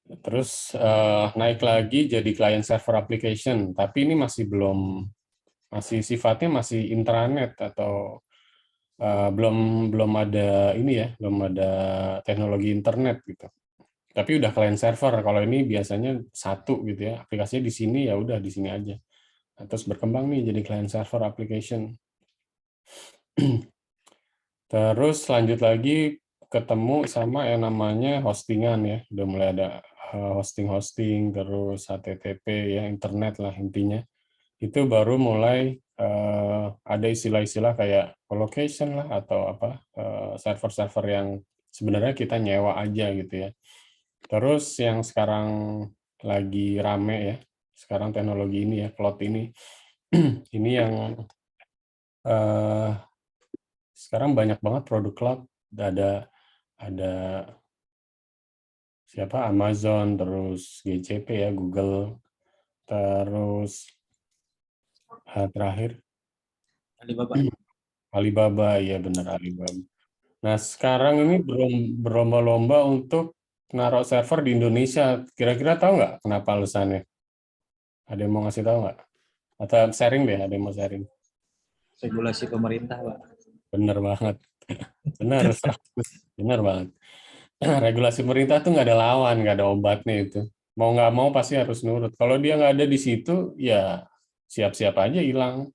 Terus naik lagi jadi client server application, tapi ini masih sifatnya masih intranet atau belum ada ini ya, belum ada teknologi internet gitu. Tapi udah client server. Kalau ini biasanya satu gitu ya, aplikasinya di sini ya udah di sini aja. Nah, terus berkembang nih jadi client server application. Terus lanjut lagi ketemu sama yang namanya hostingan ya. Udah mulai ada hosting, terus HTTP ya, internet lah intinya. Itu baru mulai ada istilah-istilah kayak colocation lah atau apa server-server yang sebenarnya kita nyewa aja gitu ya. Terus yang sekarang lagi rame ya, sekarang teknologi ini ya, cloud ini, ini yang sekarang banyak banget produk cloud. Ada siapa Amazon, terus GCP ya, Google, terus terakhir Alibaba. Alibaba, ya benar Alibaba. Nah sekarang ini berlomba-lomba untuk naruh server di Indonesia. Kira-kira tahu nggak kenapa alasannya? Ada yang mau ngasih tahu nggak? Atau sharing deh, ada yang mau sharing? Regulasi pemerintah, Pak. Bener banget. Bener, 100. Bener banget. Regulasi pemerintah tuh nggak ada lawan, nggak ada obatnya itu. Mau nggak mau pasti harus nurut. Kalau dia nggak ada di situ, ya siap-siap aja hilang.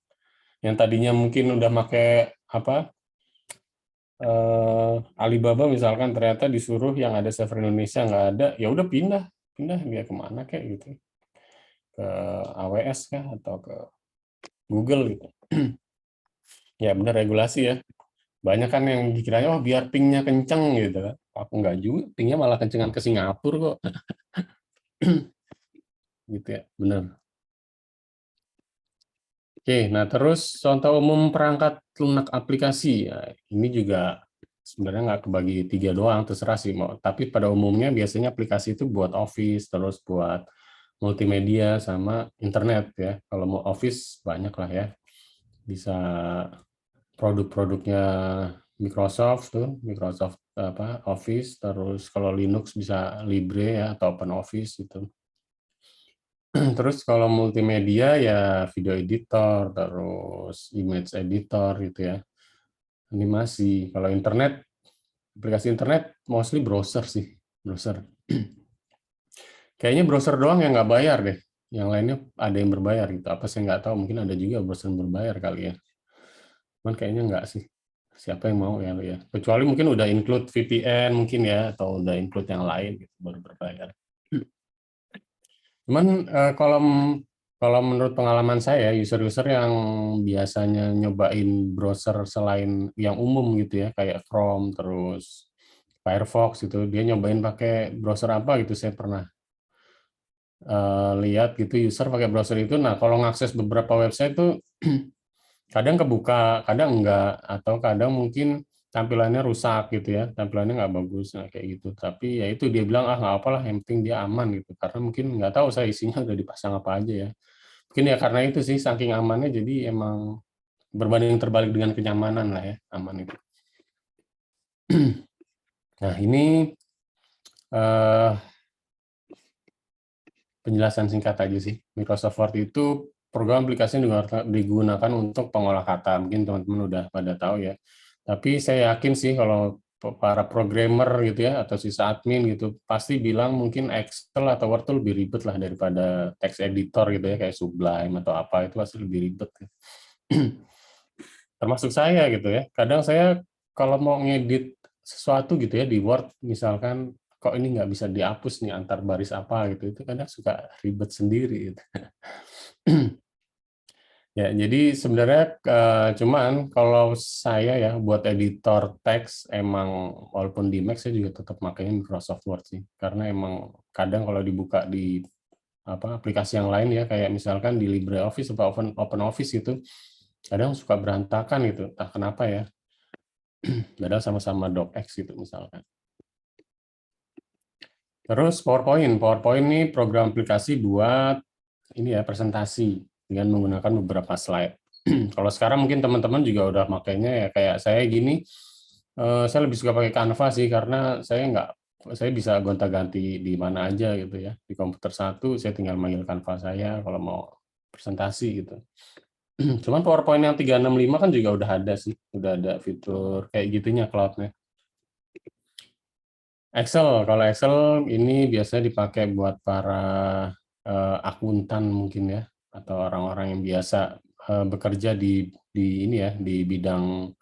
Yang tadinya mungkin udah pakai apa Alibaba misalkan ternyata disuruh yang ada server Indonesia nggak ada, ya udah pindah dia kemana kayak gitu, ke AWS kah atau ke Google gitu. Ya bener regulasi ya. Banyak kan yang dikiranya oh biar pingnya kenceng gitu kan. Aku nggak juga, pingnya malah kencengan ke Singapura kok. Gitu ya, bener. Oke, nah terus contoh umum perangkat lunak aplikasi. Ya, ini juga sebenarnya nggak kebagi 3 doang, terserah sih mau. Tapi pada umumnya biasanya aplikasi itu buat Office, terus buat multimedia sama internet ya. Kalau mau Office banyak lah ya. Bisa produk-produknya Microsoft tuh, Microsoft apa Office, terus kalau Linux bisa Libre ya atau Open Office itu. Terus kalau multimedia ya video editor, terus image editor gitu ya, animasi. Kalau internet, aplikasi internet mostly browser sih, browser. Kayaknya browser doang yang nggak bayar deh. Yang lainnya ada yang berbayar gitu. Apa saya nggak tahu, mungkin ada juga browser yang berbayar kali ya. Cuman kayaknya nggak sih. Siapa yang mau ya lo ya. Kecuali mungkin udah include VPN mungkin ya, atau udah include yang lain gitu, baru berbayar. Cuman kalau menurut pengalaman saya, user-user yang biasanya nyobain browser selain yang umum gitu ya, kayak Chrome, terus Firefox itu, dia nyobain pakai browser apa gitu, saya pernah lihat gitu user pakai browser itu. Nah, kalau ngakses beberapa website tuh kadang kebuka, kadang enggak, atau kadang mungkin tampilannya rusak gitu ya, tampilannya nggak bagus, nah kayak gitu. Tapi ya itu dia bilang ah nggak apalah, yang penting dia aman gitu. Karena mungkin nggak tahu saya isinya udah dipasang apa aja ya. Mungkin ya karena itu sih saking amannya, jadi emang berbanding terbalik dengan kenyamanan lah ya, aman itu. Nah ini penjelasan singkat aja sih. Microsoft Word itu program aplikasi yang digunakan untuk pengolah kata. Mungkin teman-teman udah pada tahu ya. Tapi saya yakin sih kalau para programmer gitu ya, atau sisa admin gitu, pasti bilang mungkin Excel atau Word itu lebih ribet lah daripada text editor gitu ya, kayak Sublime atau apa, itu pasti lebih ribet. Termasuk saya gitu ya. Kadang saya kalau mau ngedit sesuatu gitu ya di Word, misalkan kok ini nggak bisa dihapus nih antar baris apa gitu, itu kadang suka ribet sendiri gitu. Ya, jadi sebenarnya cuman kalau saya ya buat editor teks emang walaupun di Mac saya juga tetap makainya Microsoft Word sih, karena emang kadang kalau dibuka di apa aplikasi yang lain ya kayak misalkan di LibreOffice atau Open Office itu kadang suka berantakan gitu, entah kenapa ya. Padahal sama-sama docx gitu misalkan. Terus PowerPoint ini program aplikasi buat ini ya presentasi dengan menggunakan beberapa slide. Kalau sekarang mungkin teman-teman juga udah makainya ya kayak saya gini, saya lebih suka pakai Canva sih karena saya saya bisa gonta-ganti di mana aja gitu ya. Di komputer satu saya tinggal manggil Canva saya kalau mau presentasi gitu. Cuman PowerPoint yang 365 kan juga udah ada sih, udah ada fitur kayak gitunya cloud-nya. Excel, kalau Excel ini biasanya dipakai buat para akuntan mungkin ya, atau orang-orang yang biasa bekerja di ini ya, di bidang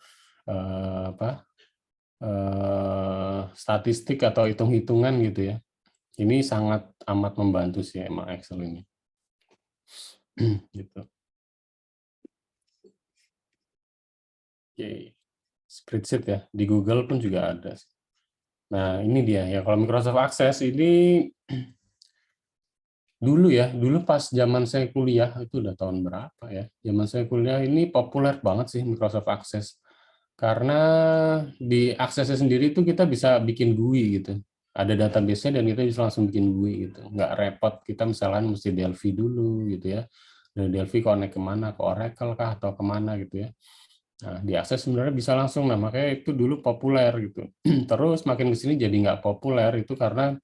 statistik atau hitung-hitungan gitu ya. Ini sangat amat membantu sih emang Excel ini. Gitu. Oke. Spreadsheet ya, di Google pun juga ada. Nah, ini dia ya, kalau Microsoft Access ini dulu pas zaman saya kuliah, itu udah tahun berapa ya, zaman saya kuliah ini populer banget sih Microsoft Access. Karena di aksesnya sendiri itu kita bisa bikin GUI gitu. Ada database-nya dan kita bisa langsung bikin GUI gitu. Nggak repot, kita misalnya mesti Delphi dulu gitu ya. Dari Delphi connect kemana, ke Oracle kah atau kemana gitu ya. Nah, di akses sebenarnya bisa langsung, nah makanya itu dulu populer gitu. Terus makin ke sini jadi nggak populer itu karena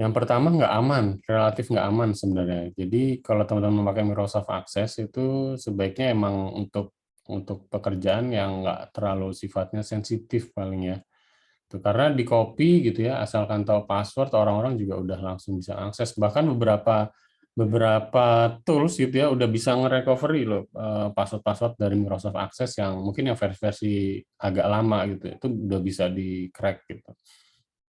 yang pertama nggak aman, relatif nggak aman sebenarnya. Jadi kalau teman-teman memakai Microsoft Access itu sebaiknya emang untuk pekerjaan yang nggak terlalu sifatnya sensitif paling ya. Itu karena di copy gitu ya, asalkan tahu password orang-orang juga udah langsung bisa akses. Bahkan beberapa tools gitu ya udah bisa nge-recovery loh password-password dari Microsoft Access yang mungkin yang versi agak lama gitu. Itu udah bisa di-crack gitu.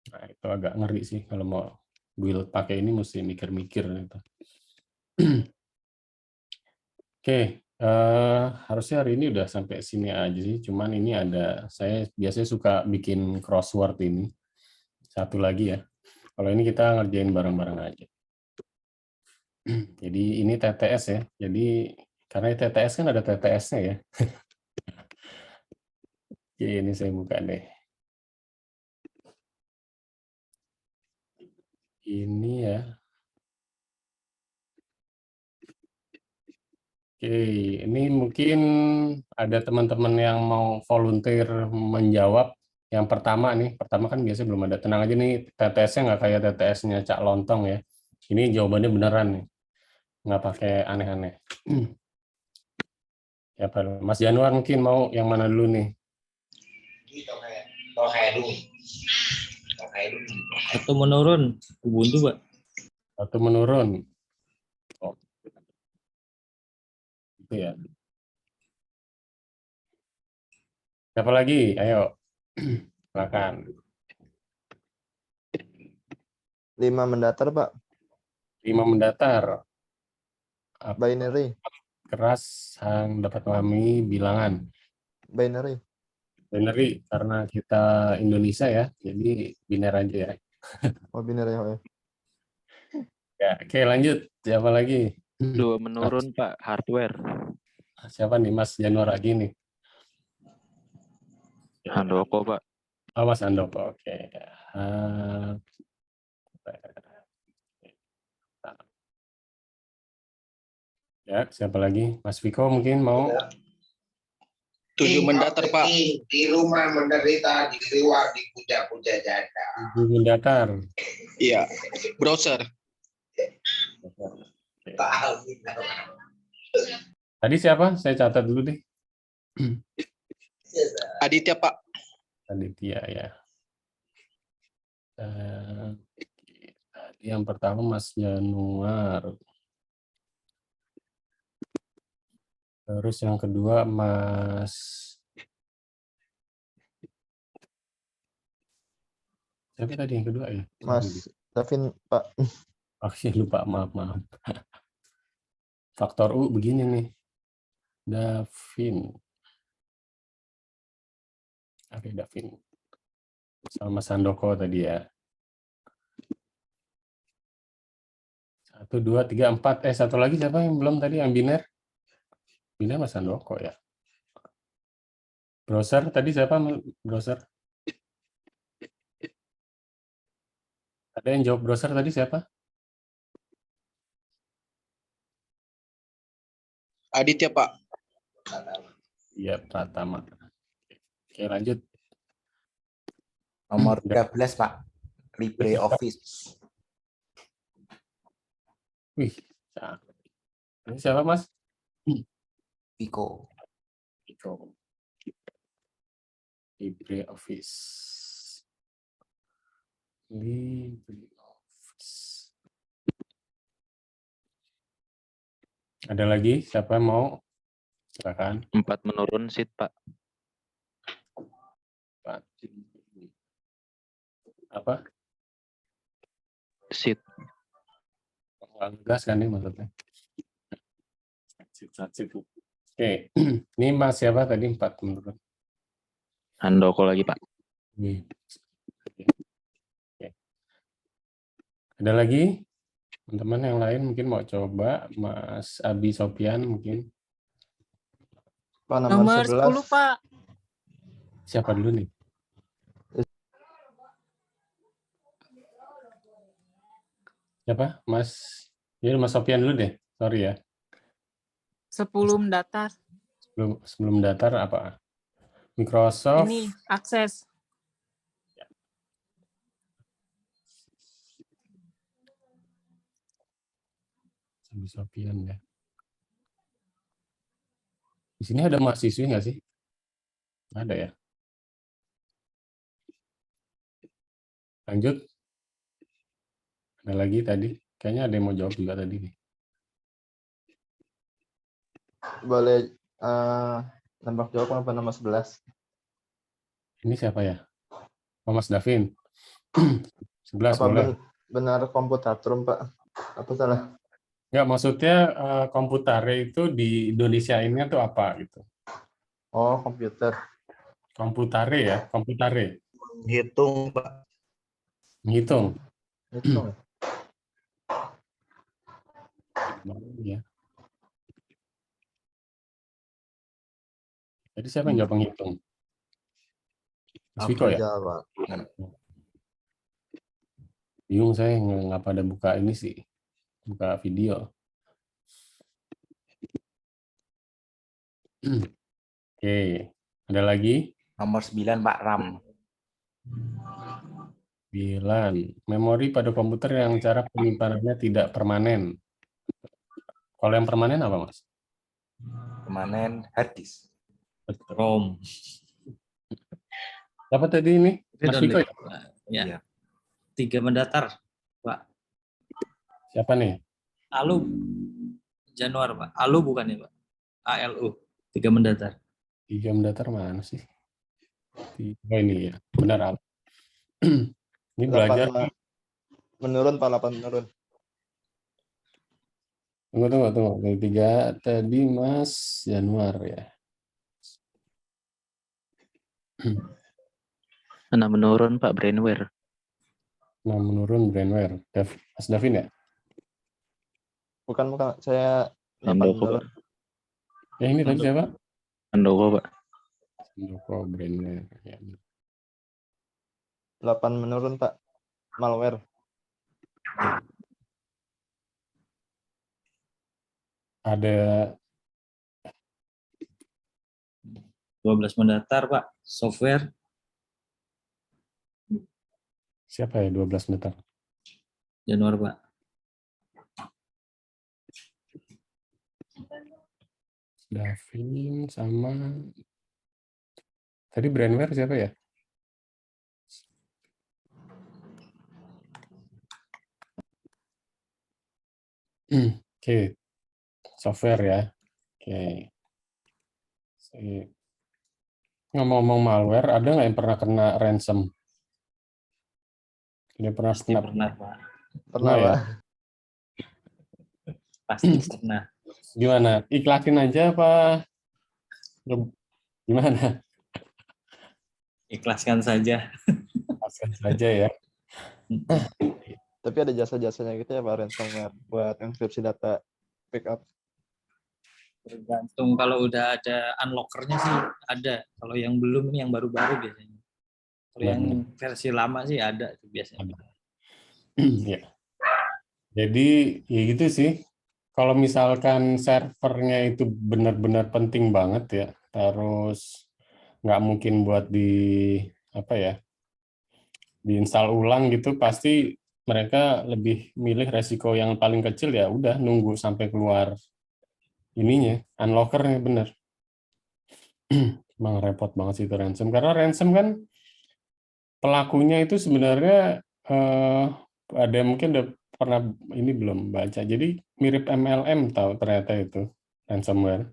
Nah, itu agak ngeri sih kalau mau build pakai ini mesti mikir-mikir gitu. Oke, harusnya hari ini udah sampai sini aja sih. Cuman ini saya biasanya suka bikin crossword ini. Satu lagi ya. Kalau ini kita ngerjain bareng-bareng aja. Jadi ini TTS ya. Jadi karena TTS kan ada TTS-nya ya. Oke, ini saya buka deh. Ini ya. Oke, ini mungkin ada teman-teman yang mau volunteer menjawab. Yang pertama nih, pertama kan biasanya belum ada. Tenang aja nih, TTS-nya nggak kayak TTS-nya Cak Lontong ya. Ini jawabannya beneran nih, nggak pakai aneh-aneh. Ya, Mas Januar mungkin mau yang mana dulu nih? Atau menurun, Ubuntu, Pak. Satu menurun. Oh, itu ya. Siapa lagi? Ayo, silakan. 5 mendatar, Pak. 5 mendatar. Binary. Keras yang dapat memahami bilangan. Binary. Binary karena kita Indonesia ya, jadi biner aja ya. Oh, binary ya. Ya, oke lanjut. Siapa lagi? 2 menurun Pak, hardware. Siapa nih Mas Januar lagi nih? Handoko Pak. Oh, Mas Andoko. Oke. Ya, siapa lagi? Mas Viko mungkin mau? 7 mendatar Pak. Di rumah menderita, di luar dipuja-puja janda. 7 mendatar. Iya, browser. Tadi siapa? Saya catat dulu deh. Aditya Pak. Aditya ya. Tadi yang pertama Mas Januar. Terus yang kedua Mas siapa tadi yang kedua ya? Mas Davin, Pak. Oh iya, lupa, maaf. Faktor U begini nih. Davin. Oke, Davin. Sama Sandoko tadi ya. 1, 2, 3, 4. Satu lagi siapa yang belum tadi yang biner? Biner Mas Sandoko ya. Browser tadi siapa? Browser. Ada yang jawab browser tadi siapa? Aditya Pak. Iya, Pratama. Oke, lanjut. Nomor 13 Pak, LibreOffice. Wih, cakep. Ini siapa Mas? Viko. LibreOffice. LibreOffice. Ada lagi? Siapa yang mau? Silakan. 4 menurun seat, Pak. Apa? Seat. Gas kan nih maksudnya. Oke, ini Mas siapa tadi 4 menurun? Handoko lagi, Pak. Oke. Ada lagi? Teman-teman yang lain mungkin mau coba, Mas Abi Sopian mungkin. Pak, nomor 11. 10, Pak. Siapa dulu nih? Siapa? Mas, ya Mas Sopian dulu deh. Sorry ya. 10 mendatar. Sebelum datar apa? Microsoft. Ini akses. Abi Sopian ya. Di sini ada mahasiswi nggak sih? Ada ya. Lanjut. Ada lagi tadi. Kayaknya ada yang mau jawab juga tadi nih. Boleh nembak jawab apa nomor 11? Ini siapa ya? Oh, Mas Davin. 11 Apa boleh. benar Komputatrum, Pak? Apa salah? Nggak, maksudnya Komputare itu di Indonesia ini tuh apa gitu? Oh, komputer. Komputare ya, Komputare. Hitung, Pak. Menghitung. Hitung. Ya. Jadi siapa yang jawab menghitung? Mas Viko ya? Jawab. Bingung saya ngapa ada buka ini sih. Buka video. Oke, ada lagi? Nomor 9 Pak, RAM. 9. Memori pada komputer yang cara penyimpanannya tidak permanen. Kalau yang permanen apa, Mas? Permanen hard disk. ROM. Siapa tadi ini? Mas Viko ya? Ya. 3 mendatar, Pak. Siapa nih? Alu Januar, Pak. Alu bukan ya, Pak? ALU. 3 mendatar. 3 mendatar mana sih? Oh ini ya, benar Al. Ini belajar. Menurun Pak, 8 menurun. Tunggu. Yang 3 tadi Mas Januar ya. 6 menurun, Pak, Brainware. 6 menurun Brainware. Mas Davin ya? Bukan. Saya 8 Handoko, menurun. Ya ini tadi siapa? Handoko, Pak. Handoko Brainware. Ya. 8 menurun, Pak. Malware. Ada 12 mendatar, Pak. Software. siapa ya 12 mendatar? Januar, Pak. Davin sama tadi Brainware siapa ya? Oke. Software ya. Oke. Ngomong-ngomong malware, ada nggak yang pernah kena ransom? Ini pernah kena? Pernah, Pak. Pernah ya? Pasti pernah. Gimana? Ikhlasin aja apa? Gimana? Ikhlaskan saja. Ikhlaskan saja ya. Tapi ada jasa-jasanya gitu ya Pak, ransomware buat enkripsi data backup. Tergantung, kalau udah ada unlockernya sih ada. Kalau yang belum ini yang baru-baru biasanya. Kalau yang versi lama sih ada biasanya. Ya. Jadi ya gitu sih. Kalau misalkan servernya itu benar-benar penting banget ya, terus nggak mungkin buat di apa ya, diinstal ulang gitu, pasti mereka lebih milih resiko yang paling kecil, ya udah nunggu sampai keluar ininya, unlockernya, bener. Emang repot banget sih itu ransom, karena ransom kan pelakunya itu sebenarnya ada yang mungkin udah pernah ini belum baca, jadi mirip MLM tahu ternyata itu ransomware.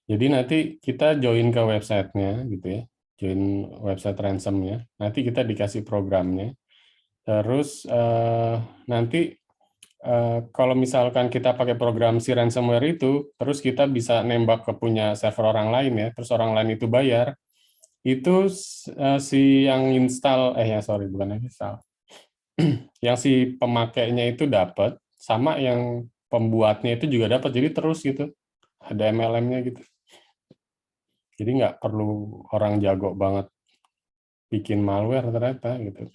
Jadi nanti kita join ke websitenya gitu ya, join website ransomnya, nanti kita dikasih programnya, terus nanti kalau misalkan kita pakai program si ransomware itu, terus kita bisa nembak ke punya server orang lain ya, terus orang lain itu bayar, itu si yang install, bukan yang install, yang si pemakainya itu dapat, sama yang pembuatnya itu juga dapat, jadi terus gitu, ada MLM-nya gitu. Jadi nggak perlu orang jago banget bikin malware ternyata gitu,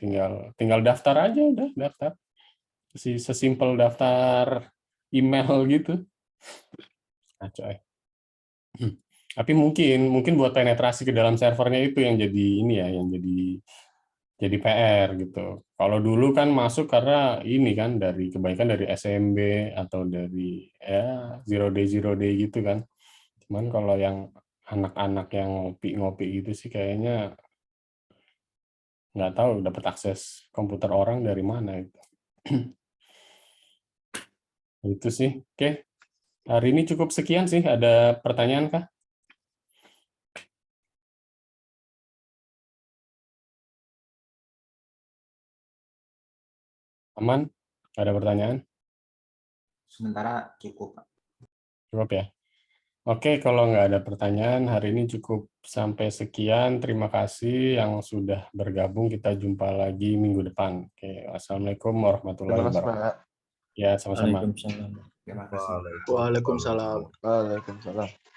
tinggal daftar aja, udah daftar. Sesimpel daftar email gitu. Nah, coy. Tapi mungkin buat penetrasi ke dalam servernya itu yang jadi ini ya, yang jadi PR gitu. Kalau dulu kan masuk karena ini kan dari kebaikan dari SMB atau dari ya zero day gitu kan. Cuman kalau yang anak-anak yang ngopi-ngopi gitu sih kayaknya nggak tahu dapat akses komputer orang dari mana itu. Itu sih. Oke. Hari ini cukup sekian sih. Ada pertanyaan kah? Aman? Ada pertanyaan? Sementara cukup, Pak. Cukup ya? Oke, kalau nggak ada pertanyaan, hari ini cukup sampai sekian. Terima kasih yang sudah bergabung. Kita jumpa lagi minggu depan. Oke, wassalamualaikum warahmatullahi Terima kasih, wabarakatuh. Pak. Ya, sama-sama. Waalaikumsalam. Terima kasih. Waalaikumsalam. Waalaikumsalam.